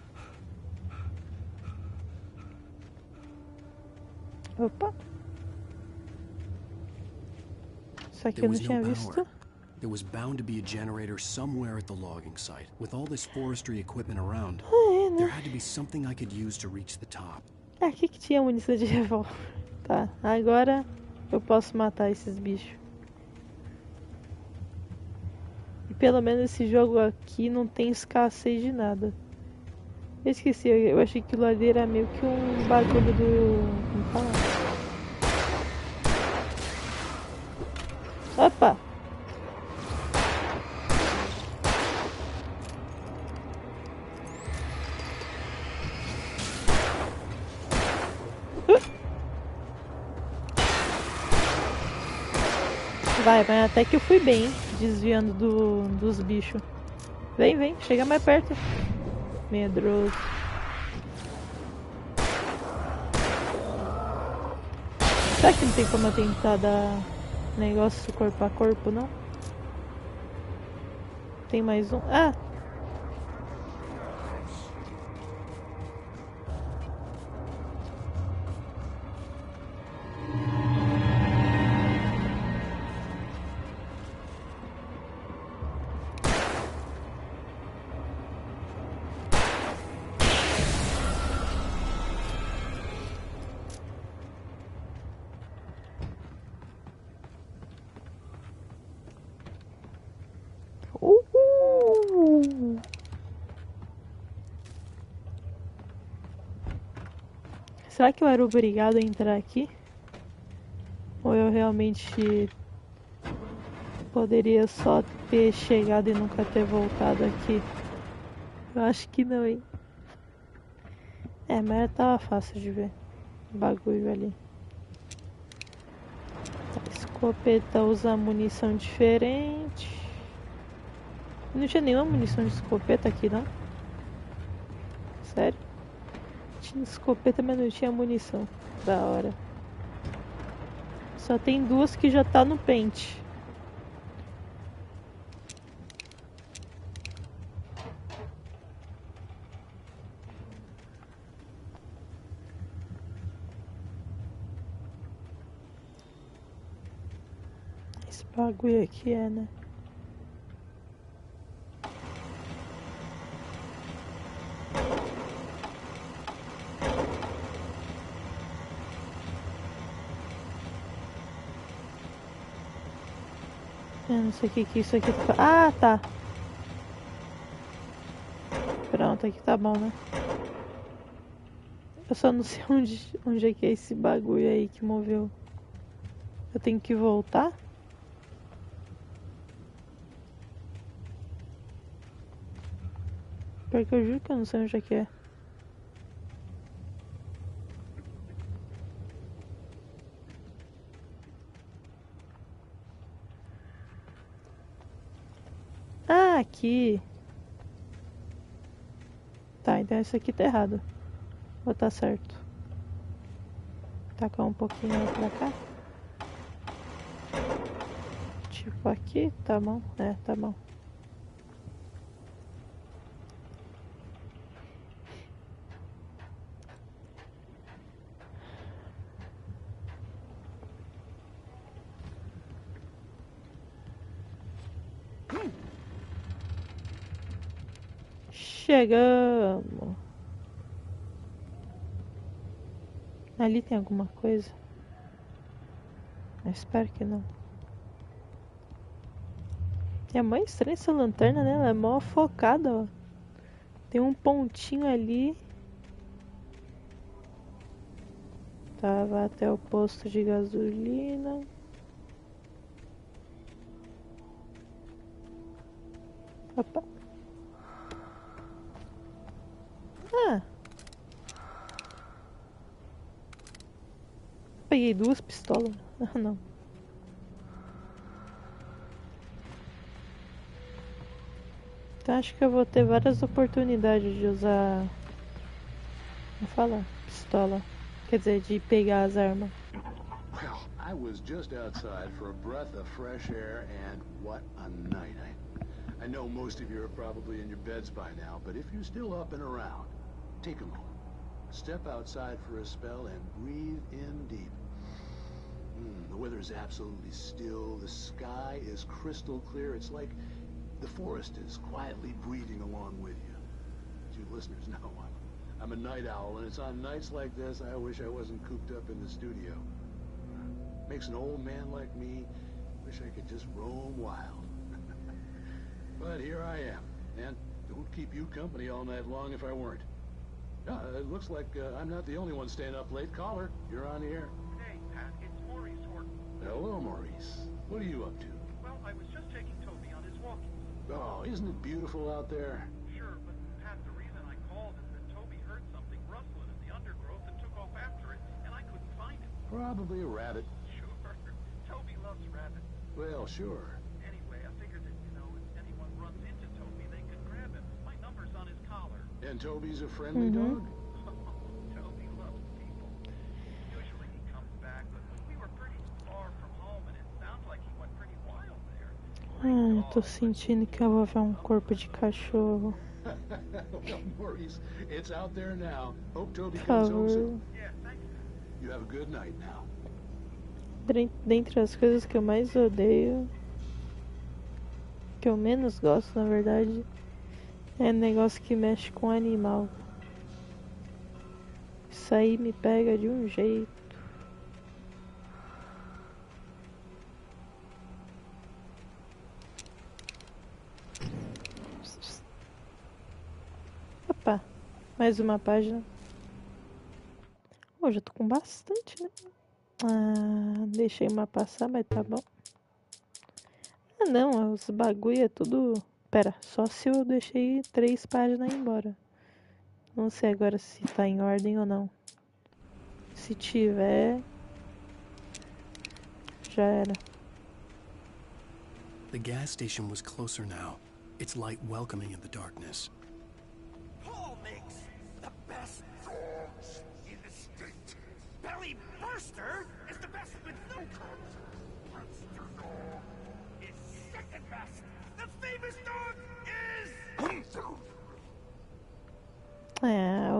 Opa! Isso aqui eu não tinha visto. There was bound to be a generator somewhere at the logging site. With all this forestry equipment around, there had to be something I could use to reach the top. Aqui que tinha munição de revólver. Tá, agora eu posso matar esses bichos. E pelo menos esse jogo aqui não tem escassez de nada. Eu esqueci, eu achei que aquilo ali era meio que um bagulho do... Como fala? Opa! Vai, mas até que eu fui bem, hein? Desviando dos bichos. Vem, vem, chega mais perto. Medroso. Será que não tem como eu tentar dar negócio corpo a corpo, não? Tem mais um. Ah! Será que eu era obrigado a entrar aqui? Ou eu realmente poderia só ter chegado e nunca ter voltado aqui? Eu acho que não, hein? É, mas tava fácil de ver o bagulho ali. A escopeta usa munição diferente. Não tinha nenhuma munição de escopeta aqui, não? Sério? Tinha escopeta, mas não tinha munição. Da hora. Só tem duas que já tá no pente. Esse bagulho aqui é, né? Eu não sei o que isso aqui tá... Ah, tá. Pronto, aqui tá bom, né? Eu só não sei onde é que é esse bagulho aí que moveu. Eu tenho que voltar? Porque eu juro que eu não sei onde é que é. Ah, aqui. Tá, então isso aqui tá errado. Ou tá certo? Tacar um pouquinho pra cá. Tipo aqui, tá bom? É, tá bom. Chegamos. Ali tem alguma coisa? Eu espero que não. É mó estranha essa lanterna, né? Ela é mó focada, ó. Tem um pontinho ali. Tava até o posto de gasolina. Opa. Ah. Peguei 2 pistolas. Ah, não. Então acho que eu vou ter várias oportunidades de usar... Vou falar, pistola. Quer dizer, de pegar as armas. Well, I was just outside for a breath of fresh air, and what a night. I know most of you are probably in your beds by now, but if you're still up and around, take a moment. Step outside for a spell and breathe in deep. The weather is absolutely still. The sky is crystal clear. It's like the forest is quietly breathing along with you. As you listeners know, I'm a night owl, and it's on nights like this I wish I wasn't cooped up in the studio. Makes an old man like me wish I could just roam wild. But here I am, and don't keep you company all night long if I weren't. It looks like I'm not the only one staying up late. Caller, you're on the air. Hey, Pat, it's Maurice Horton. Hello, Maurice. What are you up to? Well, I was just taking Toby on his walking. Oh, isn't it beautiful out there? Sure, but Pat, the reason I called is that Toby heard something rustling in the undergrowth and took off after it, and I couldn't find it. Probably a rabbit. Sure. Toby loves rabbits. Well, sure. Anyway, I figured that, if anyone runs into Toby, they could grab him. My number's on his collar. And Toby's a friendly dog? Toby loves people. Usually he comes back, but we were pretty far from home, and it sounds like he went pretty wild there. Eu tô sentindo que eu vou ver um corpo de cachorro. Well, Maurice, it's out there now. Hope Toby comes home soon. Yeah, thanks. You have a good night now. Dentre as coisas que eu mais odeio, que eu menos gosto, na verdade, é negócio que mexe com animal. Isso aí me pega de um jeito. Opa, mais uma página. Hoje eu tô com bastante, né? Deixei uma passar, mas tá bom. Não, os bagulho é tudo... Pera, só se eu deixei 3 páginas embora. Não sei agora se tá em ordem ou não. Se tiver... Já era. The gas station was closer now, its light welcoming in the darkness. Paul makes the best dogs in the state. Belly Burster is the best with no cubs. Monster dog is second best. The famous dog is...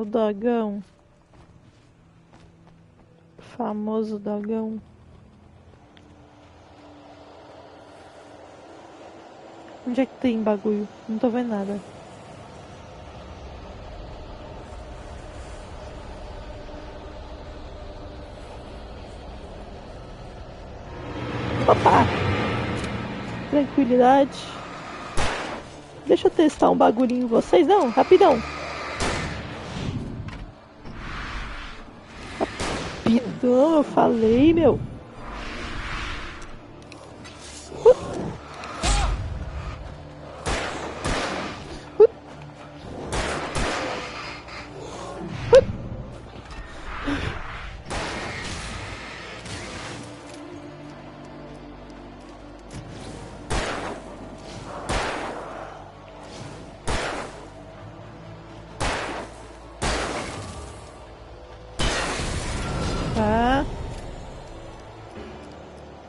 O dogão. Famoso dogão. Onde é que tem bagulho? Não tô vendo nada. Opa! Tranquilidade. Deixa eu testar um bagulhinho em vocês, não? Rapidão. Rapidão, eu falei, meu.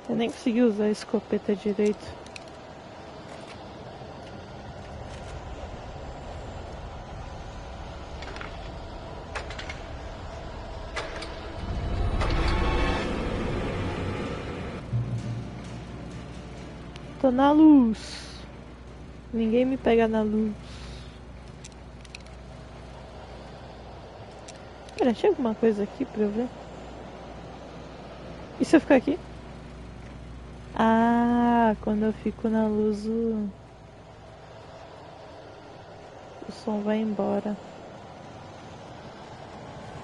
Eu nem consegui usar a escopeta direito. Tô na luz. Ninguém me pega na luz. Pera, tinha alguma coisa aqui pra eu ver? E se eu ficar aqui? Ah, quando eu fico na luz o som vai embora.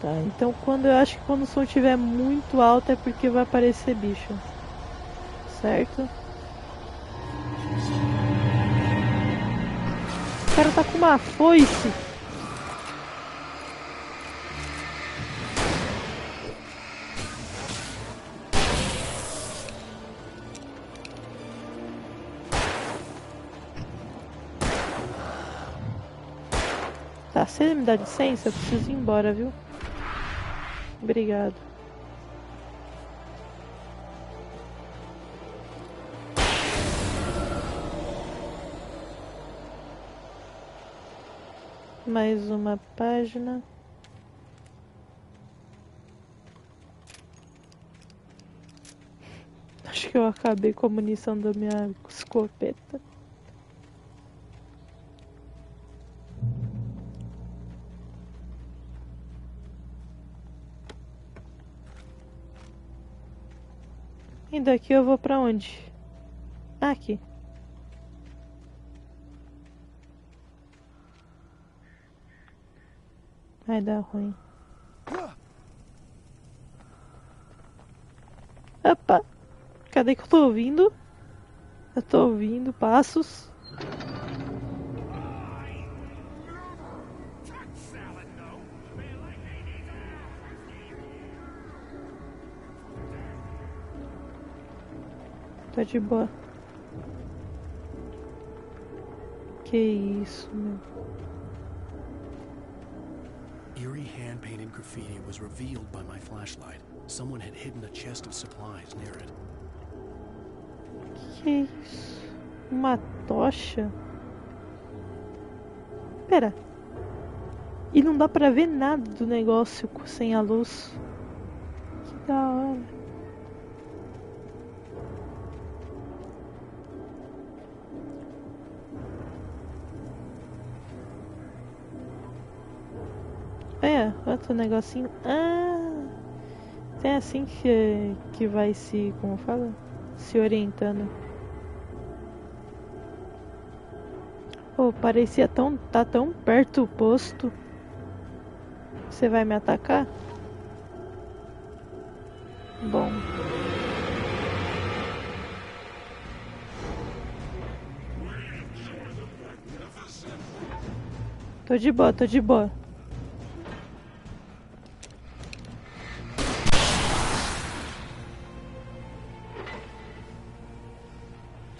Tá, então eu acho que quando o som estiver muito alto é porque vai aparecer bicho. Certo? O cara tá com uma foice. Tá, se ele me dá licença, eu preciso ir embora, viu? Obrigado. Mais uma página. Acho que eu acabei com a munição da minha escopeta. E daqui eu vou pra onde? Ah, aqui. Vai dar ruim. Opa! Cadê que eu tô ouvindo? Eu tô ouvindo passos. Tá de boa. Que isso, meu. Eerie hand-painted graffiti was revealed by my flashlight. Someone had hidden a chest of supplies near it. Que isso? Uma tocha? Pera. E não dá pra ver nada do negócio sem a luz. Que da hora. Outro negocinho. Ah! É assim que vai se... Como fala? Se orientando. Oh, parecia tá tão perto o posto. Você vai me atacar? Bom. Tô de boa, tô de boa.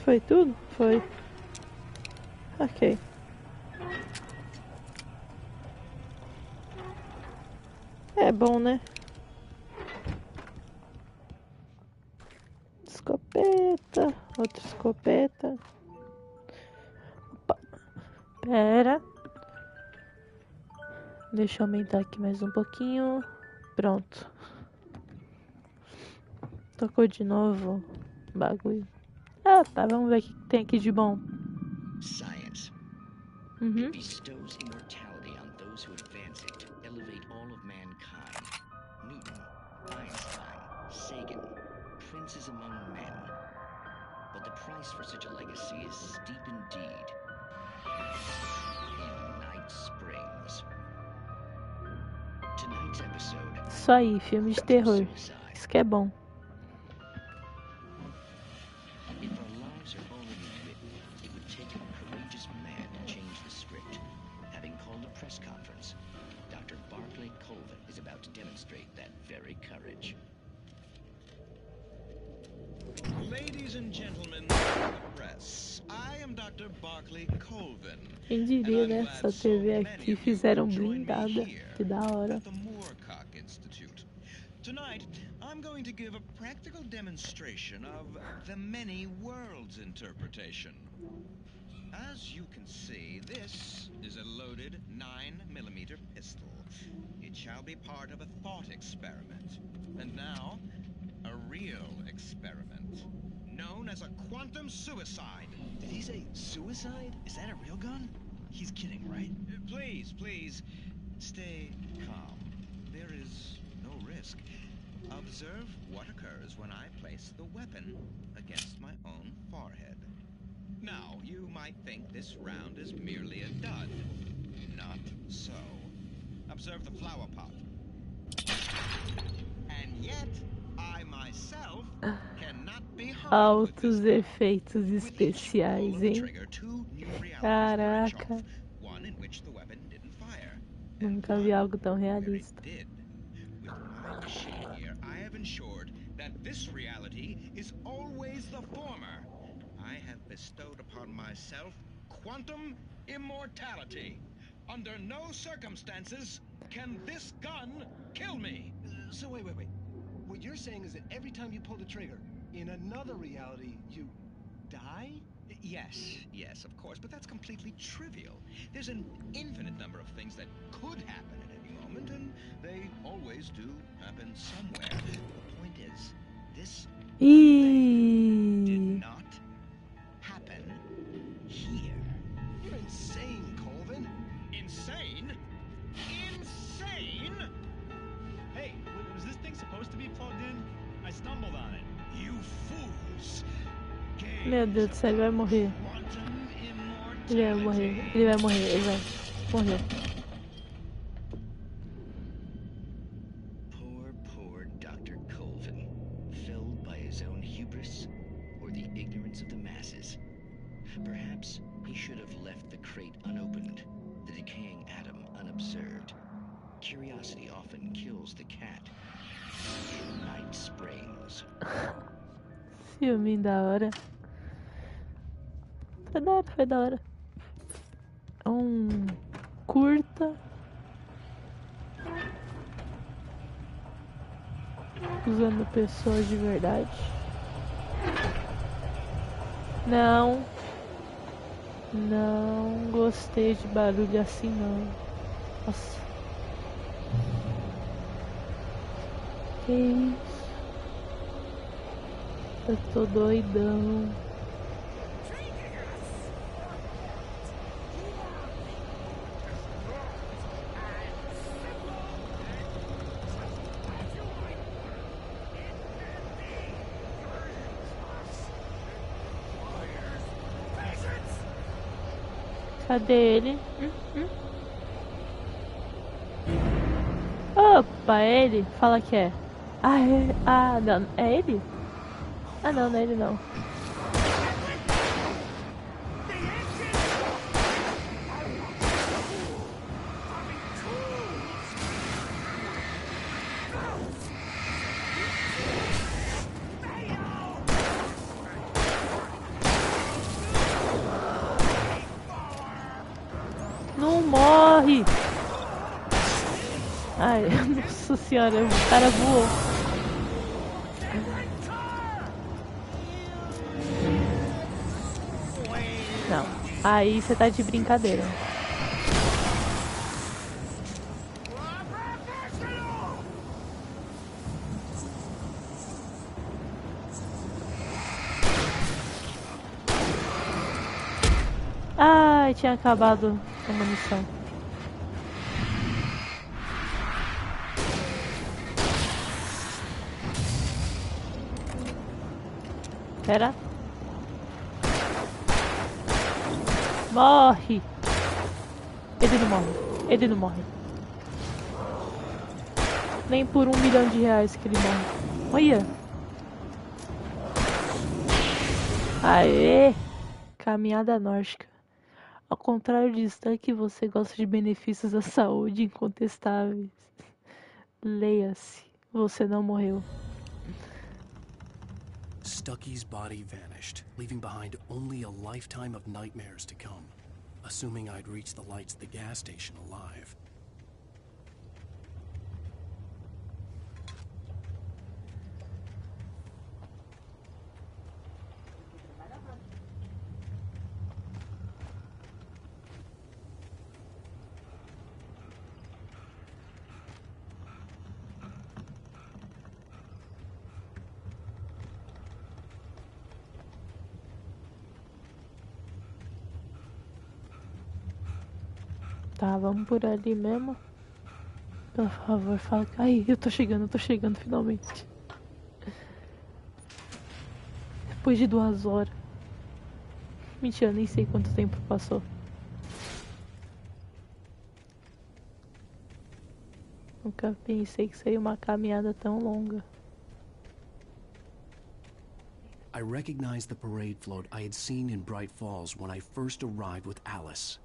Foi tudo? Foi. Ok. É bom, né? Escopeta. Outra escopeta. Opa. Pera. Deixa eu aumentar aqui mais um pouquinho. Pronto. Tocou de novo o bagulho. Ah, tá. Vamos ver o que tem aqui de bom. Science. It bestows immortality on those who advance it to elevate all of mankind. Newton, Einstein, Sagan, princes among men. But the price for such a legacy is steep indeed. In Night Springs. Tonight's episode. Isso aí, filme de terror. Isso que é bom. Quem diria, né? Essa TV aqui fizeram blindada. Que da hora. Tonight, I'm going to give a practical demonstration of the many worlds interpretation. As you can see, this is a loaded 9mm pistol. It shall be part of a thought experiment. And now, a real experiment, known as a quantum suicide. Did he say suicide? Is that a real gun? He's kidding, right? Please, stay calm. there is no risk. Observe what occurs when I place the weapon against my own forehead. Now, you might think this round is merely a dud. Not so. Observe the flower pot. And yet, I myself cannot be harmed. Altos efeitos especiais, hein? Caraca. One in which the weapon didn't fire. Nunca vi algo tão realista. With my machine here, I have ensured that this reality is always the former. I have bestowed upon myself quantum immortality. Under no circumstances can this gun kill me. So wait. What you're saying is that every time you pull the trigger, in another reality, you die? Yes, of course, but that's completely trivial. There's an infinite number of things that could happen at any moment, and they always do happen somewhere. The point is, this did not happen here. You're insane, Colvin. Insane? Insane? Hey, was this thing supposed to be plugged in? I stumbled on it. You fools! Meu Deus do céu, ele vai morrer. Ele vai morrer. Poor Dr. Colvin, felled by his own hubris or the ignorance of the masses. Perhaps he should have left the crate unopened, the decaying atom unobserved. Curiosity often kills the cat. In Night Springs. Filminho da hora. Foi da hora. Curta. Usando pessoas de verdade. Não gostei de barulho assim não. Nossa. Que isso? Eu tô doidão. Cadê ele? Opa, é ele? Fala que é. Não, é ele? Não é ele não. Não morre! Ai, nossa senhora, o cara voou. Não, aí você tá de brincadeira. Ai, tinha acabado a munição. Pera. Morre! Ele não morre. Nem por R$1 milhão que ele morre. Olha! Aê! Caminhada nórdica. Ao contrário de Stuck, você gosta de benefícios à saúde incontestáveis. Leia-se. Você não morreu. Stucky's body vanished, leaving behind only a lifetime of nightmares to come, assuming I'd reach the lights at the gas station alive. Tá, vamos por ali mesmo. Por favor, fala. Ai, eu tô chegando finalmente. Depois de 2 horas. Mentira, nem sei quanto tempo passou. Nunca pensei que seria uma caminhada tão longa. I recognized the parade float I had seen in Bright Falls when I first arrived with Alice.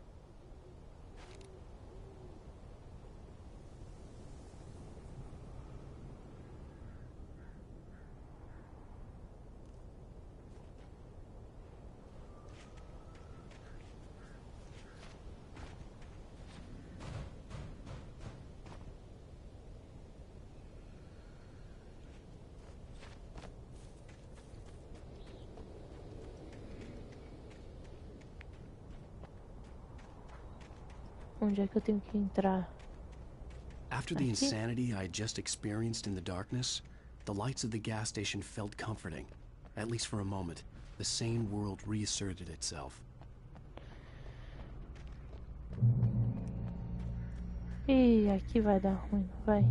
Onde é que eu tenho que entrar? After the insanity I had just experienced in the darkness, the lights of the gas station felt comforting. At least for a moment, the sane world reasserted itself. Ih, aqui vai dar ruim, vai.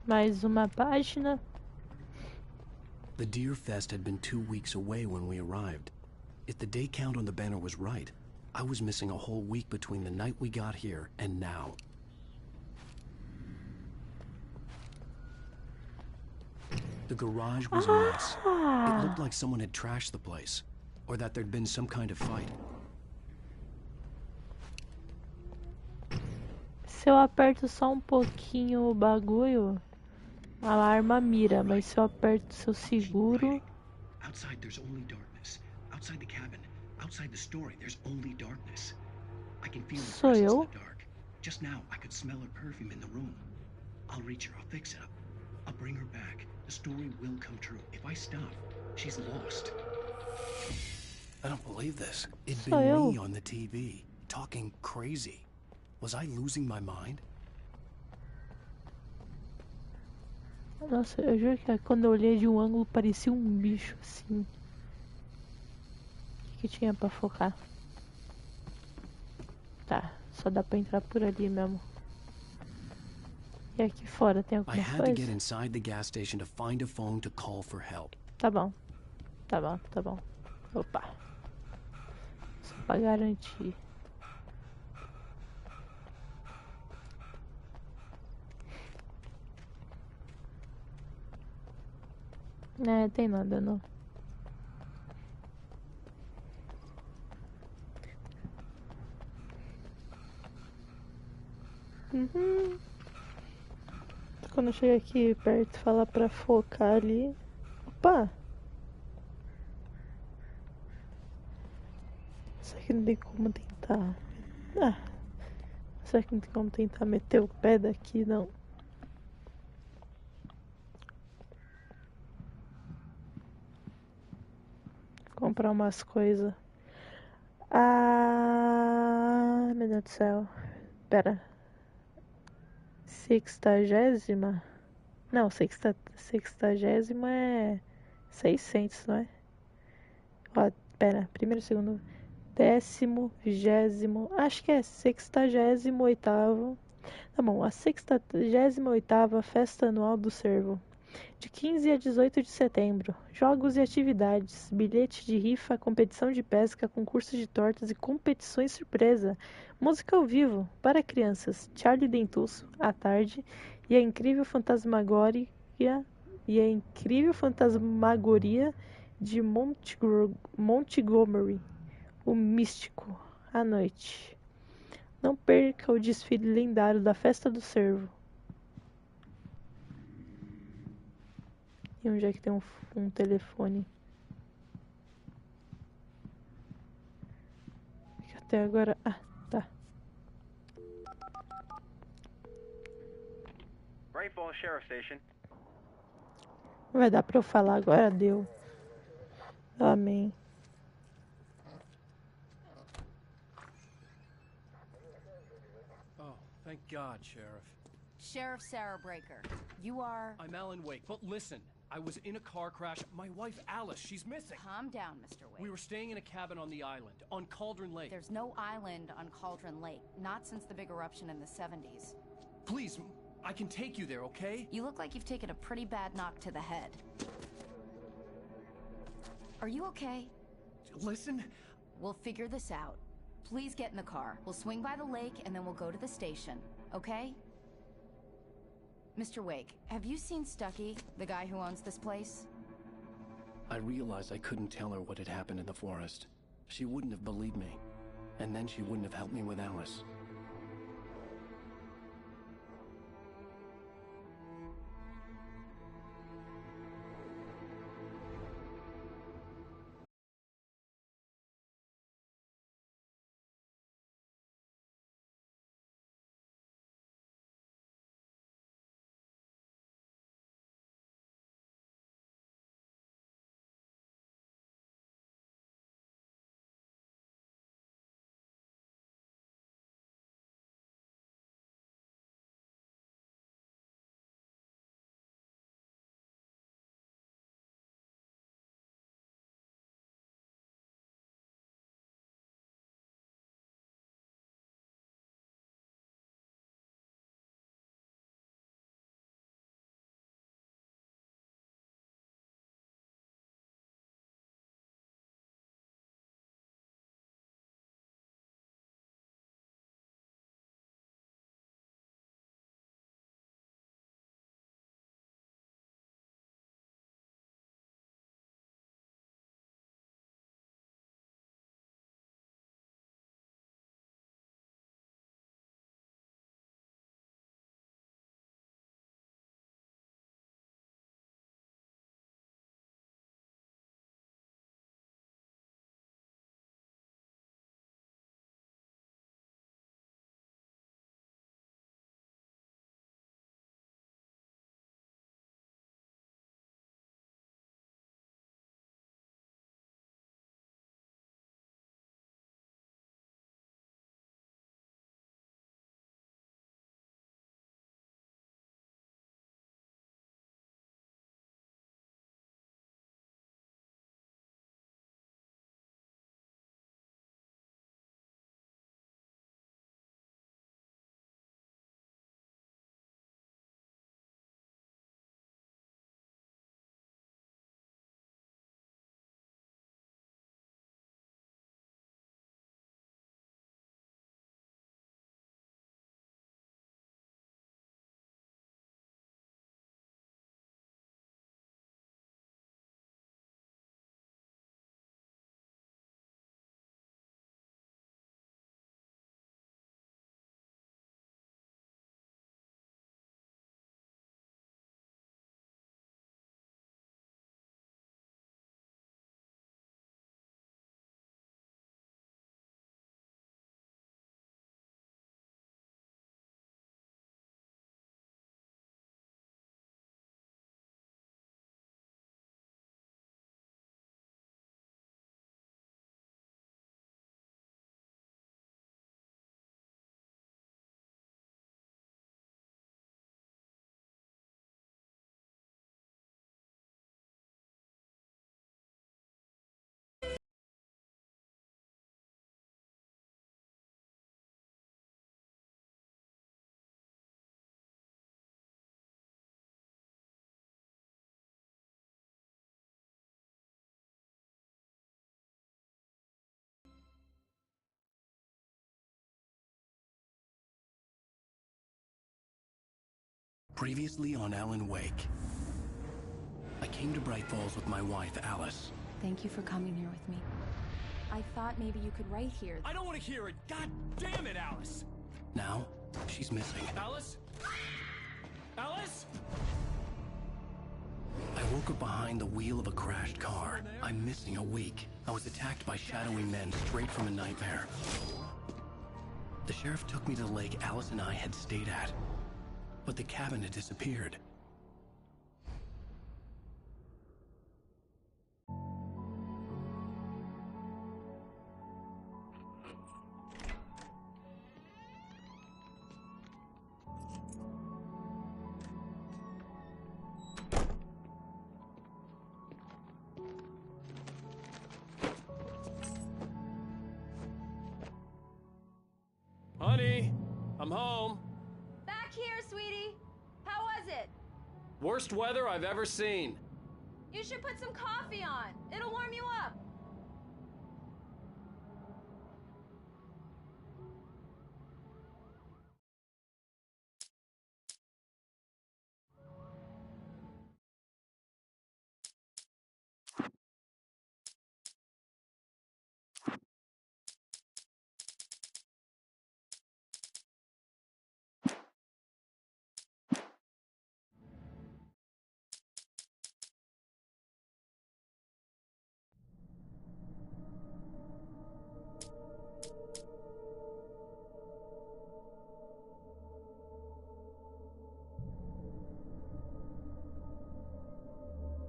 Mais uma página. The Deer Fest had been 2 weeks away when we arrived. If the day count on the banner was right, I was missing a whole week between the night we got here and now. The garage was a mess. It looked like someone had trashed the place, or that there'd been some kind of fight. Se eu aperto só um pouquinho o bagulho, a arma mira, mas se eu aperto, se eu seguro... Outside there's only darkness. Outside the cabin, outside the story, there's only darkness. I can feel the presence in the dark. Just now, I could smell her perfume in the room. I'll reach her, I'll fix it up. I'll bring her back. The story will come true. If I stop, she's lost. I don't believe this. It'd been me on the TV, talking crazy. Was I losing my mind? Nossa, eu juro que quando eu olhei de um ângulo parecia um bicho assim. O que tinha pra focar? Tá, só dá pra entrar por ali mesmo. E aqui fora tem alguma coisa? Tá bom. Tá bom, tá bom. Opa. Só pra garantir. Não, tem nada não. Quando eu chego aqui perto, falar pra focar ali. Opa! Será que não tem como tentar? Será que não tem como tentar meter o pé daqui? Não. Comprar umas coisas. Meu Deus do céu. Pera. 60ª? Não, 60ª é 600, não é? Ó, pera. Primeiro, segundo. 10º, 20º. Acho que é 68º. Tá bom, a 68ª Festa Anual do Cervo. De 15 a 18 de setembro. Jogos e atividades, bilhete de rifa, competição de pesca, concurso de tortas e competições surpresa. Música ao vivo, para crianças, Charlie Dentuço, à tarde, e a incrível fantasmagoria de Montgomery, o místico, à noite. Não perca o desfile lendário da Festa do Cervo. E onde é que tem um telefone? Até agora... tá. Vai dar pra eu falar agora? Deu. Amém. Oh, thank God, Sheriff. Sheriff Sarah Breaker, you are... I'm Alan Wake, but listen. I was in a car crash. My wife, Alice, she's missing. Calm down, Mr. Wade. We were staying in a cabin on the island, on Cauldron Lake. There's no island on Cauldron Lake, not since the big eruption in the 70s. Please, I can take you there, okay? You look like you've taken a pretty bad knock to the head. Are you okay? Listen. We'll figure this out. Please get in the car. We'll swing by the lake and then we'll go to the station, okay? Mr. Wake, have you seen Stucky, the guy who owns this place? I realized I couldn't tell her what had happened in the forest. She wouldn't have believed me. And then she wouldn't have helped me with Alice. Previously on Alan Wake. I came to Bright Falls with my wife, Alice. Thank you for coming here with me. I thought maybe you could write here. I don't want to hear it! God damn it, Alice! Now, she's missing. Alice? Alice? I woke up behind the wheel of a crashed car. I'm missing a week. I was attacked by shadowy men straight from a nightmare. The sheriff took me to the lake Alice and I had stayed at. But the cabin had disappeared. I'm home. Back here, sweetie. How was it? Worst weather I've ever seen. You should put some coffee on. It'll warm you up.